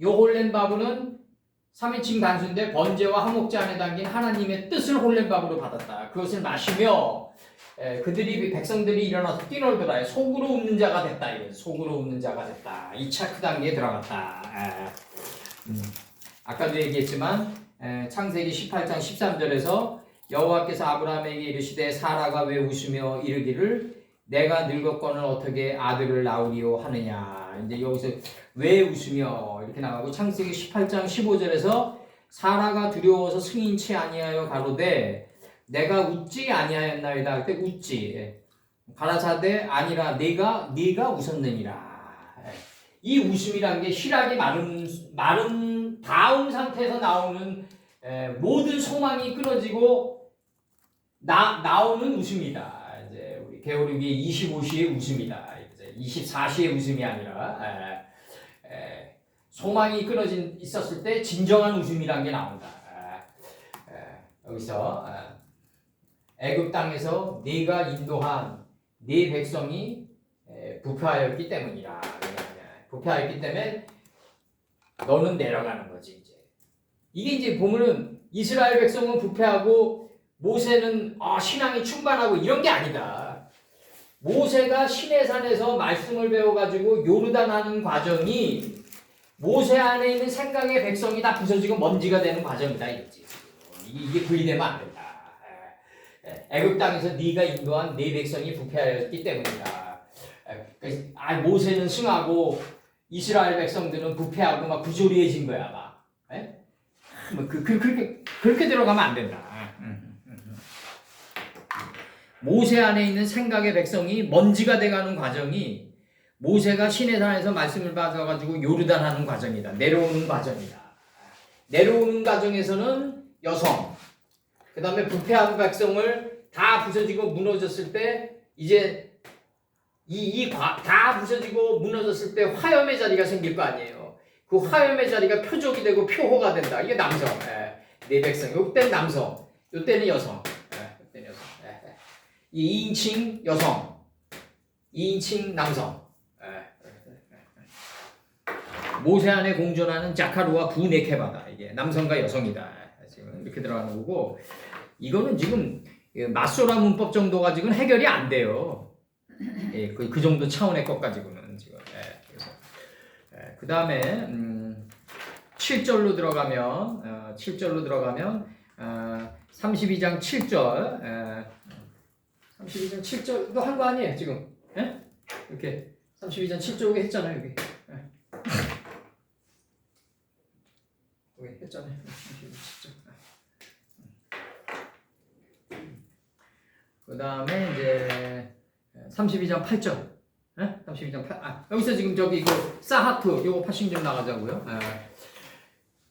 요 홀렘바브는 3인칭 단수인데 번제와 화목제 안에 담긴 하나님의 뜻을 홀렘바브로 받았다. 그것을 마시며 백성들이 일어나서 뛰놀더라. 속으로 웃는 자가 됐다. 속으로 웃는 자가 됐다. 2차 그 단계에 들어갔다. 아까도 얘기했지만 창세기 18장 13절에서 여호와께서 아브라함에게 이르시되 사라가 왜 웃으며 이르기를 내가 늙었거늘 어떻게 아들을 낳으리요 하느냐. 이제 여기서 왜 웃으며 이렇게 나가고 창세기 18장 15절에서 사라가 두려워서 승인 채 아니하여 가로되 내가 웃지 아니하였나이다. 할 때 웃지. 가라사대 아니라 네가 웃었느니라. 이 웃음이란 게 희락이 마른 다음 상태에서 나오는 모든 소망이 끊어지고 나오는 웃음이다. 이제 우리 게오르기의 25시의 웃음이다. 24시의 웃음이 아니라 소망이 있었을 때 진정한 웃음이란 게 나온다. 여기서 애굽 땅에서 네가 인도한 네 백성이 부패하였기 때문이라. 부패하였기 때문에 너는 내려가는 거지. 이게 이제 보면은 이스라엘 백성은 부패하고 모세는 신앙이 충만하고 이런 게 아니다. 모세가 시내산에서 말씀을 배워가지고 요르단 하는 과정이 모세 안에 있는 생각의 백성이 다 부서지고 먼지가 되는 과정이다. 이게 분리되면 안 된다. 애굽 땅에서 네가 인도한 네 백성이 부패하였기 때문이다. 모세는 승하고 이스라엘 백성들은 부패하고 막 부조리해진 거야. 막. 그렇게 들어가면 안 된다. 모세 안에 있는 생각의 백성이 먼지가 돼가는 과정이 모세가 시내산에서 말씀을 받아가지고 요르단 하는 과정이다. 내려오는 과정이다. 내려오는 과정에서는 여성, 그 다음에 부패한 백성을 다 부서지고 무너졌을 때 이제 다 부서지고 무너졌을 때 화염의 자리가 생길 거 아니에요. 그 화염의 자리가 표적이 되고 표호가 된다. 이게 남성, 네 백성. 요때는 남성, 요때는 여성. 이 2인칭 여성, 2인칭 남성. 모세 안에 공존하는 자카루와 부네케바다. 이게 남성과 여성이다. 지금 이렇게 들어가는 거고, 이거는 지금 마소라 문법 정도 가지고는 해결이 안 돼요. 그 정도 차원의 것 가지고는 지금. 그 다음에 7절로 들어가면 32장 7절. 32장 7절도 한 거 아니에요 지금? 이렇게 32장 7절 여기 했잖아요 여기. 여기 했잖아요. 7절. 그 다음에 이제 32장 8절. 32장 8. 여기서 지금 저기 이거 사하트 요거 파싱 좀 나가자고요.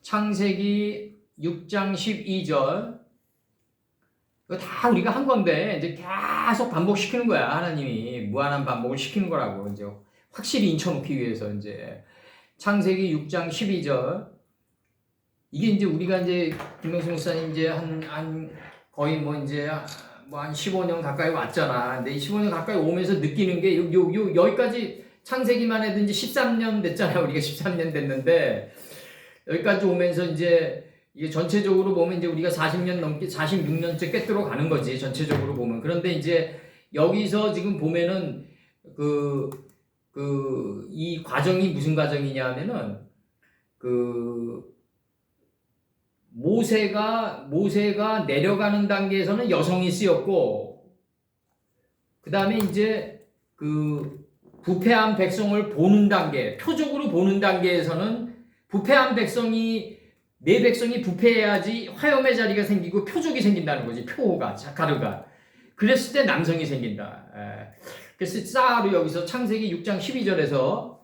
창세기 6장 12절. 이거 다 우리가 한 건데 이제 계속 반복시키는 거야. 하나님이 무한한 반복을 시키는 거라고 이제 확실히 인쳐놓기 위해서 이제 창세기 6장 12절. 이게 이제 우리가 이제 김명수 목사님 이제 한 거의 뭐 이제 뭐 한 15년 가까이 왔잖아. 근데 이 15년 가까이 오면서 느끼는 게 여기까지 창세기만 해도 이제 13년 됐잖아요. 우리가 13년 됐는데 여기까지 오면서 이제 이게 전체적으로 보면 이제 우리가 40년 넘게 46년째 꿰뚫어 가는 거지. 전체적으로 보면. 그런데 이제 여기서 지금 보면은 그 이 과정이 무슨 과정이냐면은 모세가 내려가는 단계에서는 여성이 쓰였고, 그 다음에 이제 부패한 백성을 보는 단계, 표적으로 보는 단계에서는 부패한 내 백성이 부패해야지 화염의 자리가 생기고 표적이 생긴다는 거지. 표호가, 자카르가. 그랬을 때 남성이 생긴다. 그래서 쌀로 여기서 창세기 6장 12절에서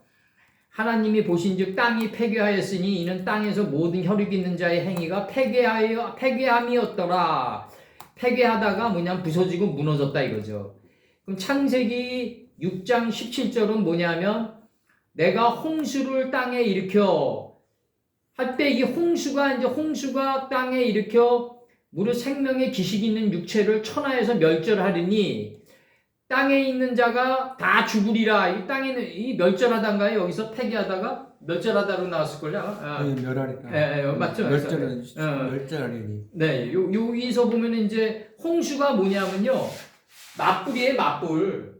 하나님이 보신즉 땅이 폐괴하였으니 이는 땅에서 모든 혈육 있는 자의 행위가 폐괴함이었더라. 폐괴하다가 뭐냐면 부서지고 무너졌다 이거죠. 그럼 창세기 6장 17절은 뭐냐면 내가 홍수를 땅에 일으켜 할 때 이 홍수가 땅에 일으켜 무릇 생명의 기식 있는 육체를 천하에서 멸절하리니 땅에 있는 자가 다 죽으리라. 이 땅에는 이 멸절하다인가요? 여기서 폐기하다가 멸절하다로 나왔을걸요? 네, 멸하니까. 맞죠? 멸절하리니. 네, 여기서 보면 이제 홍수가 뭐냐면요, 맞불이에요, 맞불.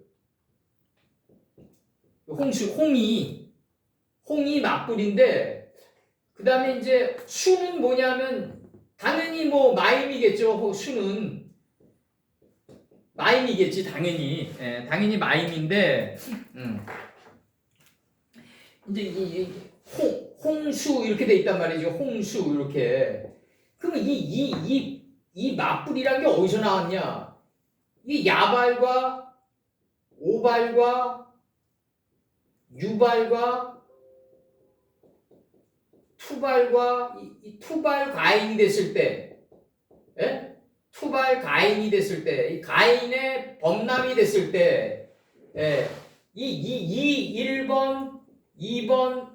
홍이 맞불인데, 그 다음에 이제 수는 뭐냐면 당연히 뭐 마임이겠죠. 수는 마임이겠지, 당연히. 당연히 마임인데, 이제 홍수 이렇게 돼 있단 말이죠. 홍수 이렇게. 그럼 이 맞불이란 게 어디서 나왔냐? 이 야발과 오발과 유발과 투발과 이 투발 가인이 됐을 때, 예? 투발 가인이 됐을 때, 이 가인의 범람이 됐을 때, 예, 이 1번, 2번,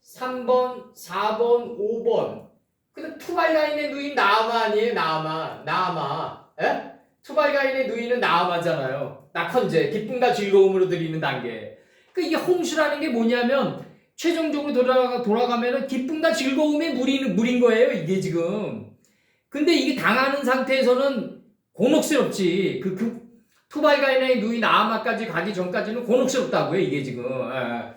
3번, 4번, 5번. 근데 투발 가인의 누인 나아마 아니에요? 나아마. 예? 투발 가인의 누이는 나아마잖아요. 낙헌제, 기쁨과 즐거움으로 드리는 단계. 이게 홍수라는 게 뭐냐면, 최종적으로 돌아가면은 기쁨과 즐거움의 물인 거예요, 이게 지금. 근데 이게 당하는 상태에서는 곤혹스럽지. 투발가인의 누이 나아마까지 가기 전까지는 곤혹스럽다고요, 이게 지금. 그러니까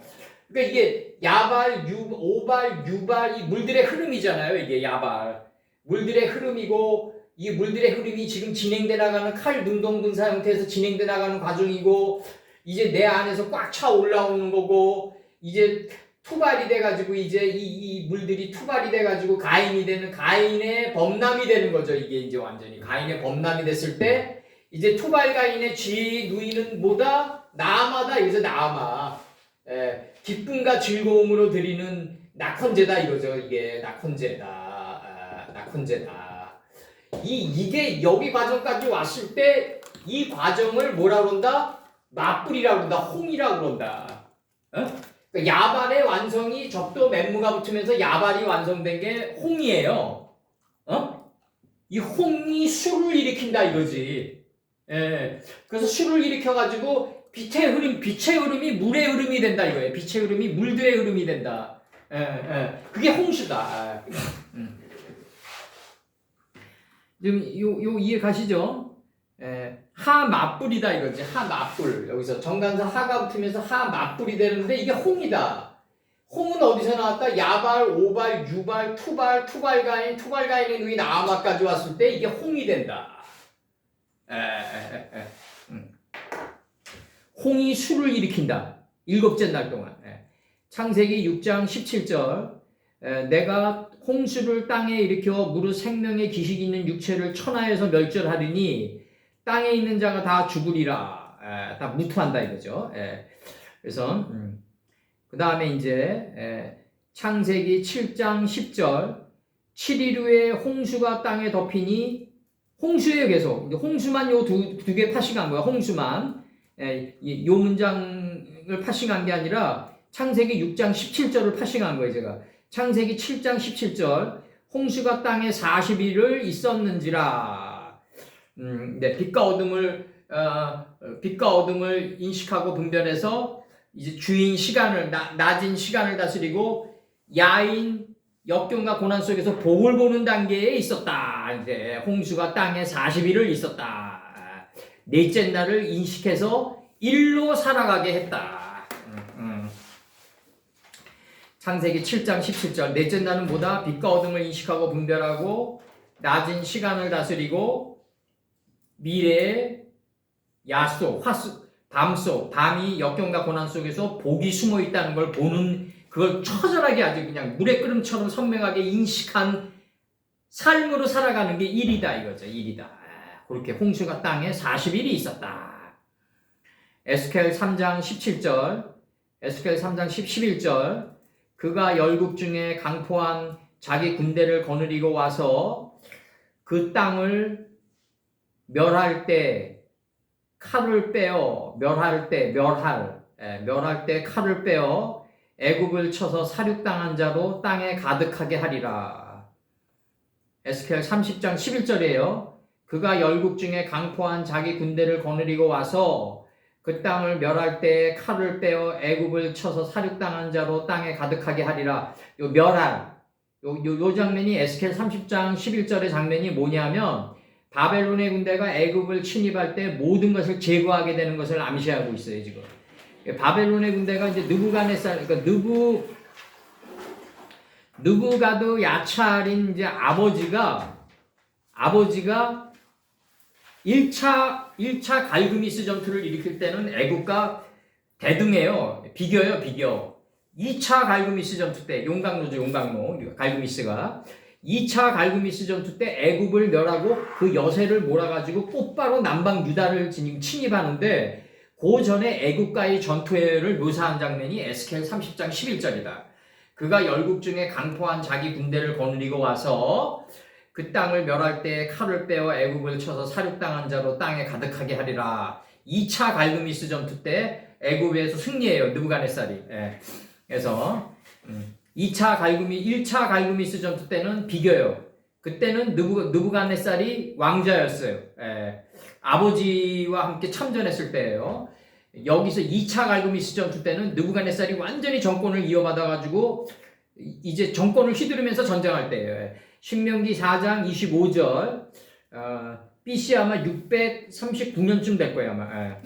이게 야발, 오발, 유발, 이 물들의 흐름이잖아요, 이게 야발. 물들의 흐름이고, 이 물들의 흐름이 지금 진행돼 나가는 칼 눈동 분사 형태에서 진행돼 나가는 과정이고, 이제 내 안에서 꽉 차 올라오는 거고, 이제 투발이 돼가지고 이제 이 물들이 투발이 돼가지고 가인이 되는 가인의 범람이 되는 거죠. 이게 이제 완전히 가인의 범람이 됐을 때 이제 투발 가인의 쥐 누이는 뭐다? 나아마다. 여기서 나아마. 기쁨과 즐거움으로 드리는 낙헌제다 이거죠. 이게 낙헌제다. 낙헌제다. 이게 여기 과정까지 왔을 때 이 과정을 뭐라 그런다? 맞불이라고 그런다. 홍이라고 그런다. 그러니까 야발의 완성이 적도 맨무가 붙으면서 야발이 완성된 게 홍이에요. 이 홍이 수를 일으킨다 이거지. 그래서 수를 일으켜가지고 빛의 흐름이 물의 흐름이 된다 이거예요. 빛의 흐름이 물들의 흐름이 된다. 그게 홍수다. 지금 요 이해 가시죠? 하맞불이다 이거지. 하맞불. 여기서 정관사 하가 붙으면서 하맞불이 되는데 이게 홍이다. 홍은 어디서 나왔다? 야발, 오발, 유발, 투발가인, 누이 나아마까지 왔을 때 이게 홍이 된다. 홍이 수를 일으킨다. 7째 날 동안. 창세기 6장 17절. 내가 홍수를 땅에 일으켜 무릇 생명의 기식 있는 육체를 천하에서 멸절하리니 땅에 있는 자가 다 죽으리라. 다 무투한다 이거죠. 그래서 그 다음에 이제 창세기 7장 10절 7일 후에 홍수가 땅에 덮이니 홍수예요 계속. 홍수만 요 두 개 파싱한 거야. 홍수만. 요 문장을 파싱한 게 아니라 창세기 6장 17절을 파싱한 거예요 제가. 창세기 7장 17절 홍수가 땅에 40일을 있었는지라. 네, 빛과 어둠을 인식하고 분별해서 이제 주인 시간을 낮은 시간을 다스리고 야인 역경과 고난 속에서 복을 보는 단계에 있었다. 이제 홍수가 땅에 40일을 있었다. 넷째 날을 인식해서 일로 살아가게 했다. 창세기 7장 17절 넷째 날은 뭐다? 빛과 어둠을 인식하고 분별하고 낮은 시간을 다스리고 미래의 야속, 밤속, 밤이 역경과 고난 속에서 복이 숨어 있다는 걸 보는 그걸 처절하게 아주 그냥 물의 끓음처럼 선명하게 인식한 삶으로 살아가는 게 일이다 이거죠. 일이다. 그렇게 홍수가 땅에 40일이 있었다. 에스겔 3장 17절, 에스겔 3장 11절 그가 열국 중에 강포한 자기 군대를 거느리고 와서 그 땅을 멸할 때 칼을 빼어 멸할 때 칼을 빼어 애굽을 쳐서 살육당한 자로 땅에 가득하게 하리라. 에스겔 30장 11절이에요. 그가 열국 중에 강포한 자기 군대를 거느리고 와서 그 땅을 멸할 때 칼을 빼어 애굽을 쳐서 살육당한 자로 땅에 가득하게 하리라. 요 멸할 요 장면이 에스겔 30장 11절의 장면이 뭐냐면 바벨론의 군대가 애굽을 침입할 때 모든 것을 제거하게 되는 것을 암시하고 있어요 지금. 바벨론의 군대가 이제 느부갓네살 그러니까 느부가드 야차린 이제 아버지가 1차 갈그미스 전투를 일으킬 때는 애국과 대등해요. 비교. 2차 갈그미스 전투 때 용광로 갈그미스가 2차 갈그미스 전투 때 애굽을 멸하고 그 여세를 몰아가지고 곧바로 남방 유다를 침입하는데 그 전에 애굽과의 전투를 묘사한 장면이 에스겔 30장 11절이다. 그가 열국 중에 강포한 자기 군대를 거느리고 와서 그 땅을 멸할 때 칼을 빼어 애굽을 쳐서 살육당한 자로 땅에 가득하게 하리라. 2차 갈그미스 전투 때 애굽에서 승리해요. 느부갓네살이. 그래서 1차 갈그미스 전투 때는 비교요. 그때는 느부갓네살이 왕자였어요. 아버지와 함께 참전했을 때예요. 여기서 2차 갈그미스 전투 때는 느부갓네살이 완전히 정권을 이어받아가지고 이제 정권을 휘두르면서 전쟁할 때예요. 신명기 4장 25절 BC 아마 639년쯤 될 거예요 아마.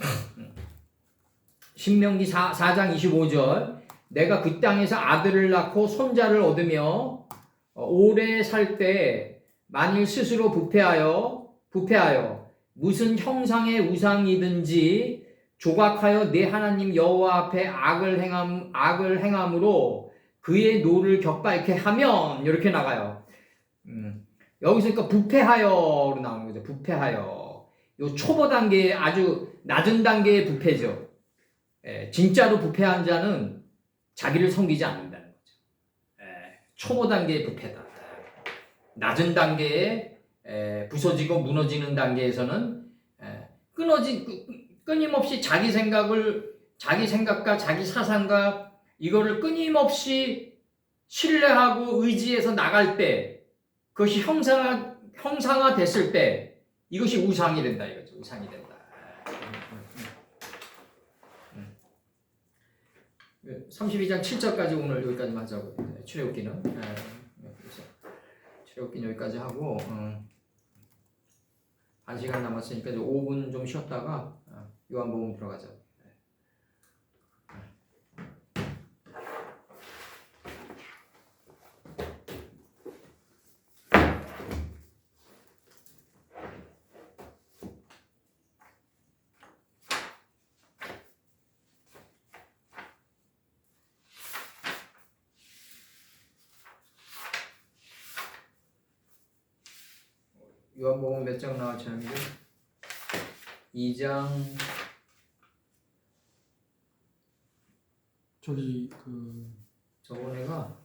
신명기 4장 25절 내가 그 땅에서 아들을 낳고 손자를 얻으며 오래 살 때 만일 스스로 부패하여 무슨 형상의 우상이든지 조각하여 내 하나님 여호와 앞에 악을 행함으로 그의 노를 격발케 하면 이렇게 나가요. 여기서 그러니까 부패하여로 나오는 거죠. 부패하여. 요 초보 단계의 아주 낮은 단계의 부패죠. 진짜로 부패한 자는 자기를 섬기지 않는다는 거죠. 초보 단계의 부패다. 낮은 단계에 부서지고 무너지는 단계에서는 끊임없이 자기 생각과 자기 사상과 이거를 끊임없이 신뢰하고 의지해서 나갈 때 그것이 형상화 됐을 때 이것이 우상이 된다 이거죠. 우상이 된다. 32장 7절까지 오늘 여기까지만 하자고. 출애굽기는 출애굽기는 여기까지 하고 1시간 남았으니까 이제 5분 좀 쉬었다가 요한복음 들어가자. 요한복음 몇 장 나왔지 않는데? 2장 저기 저번에가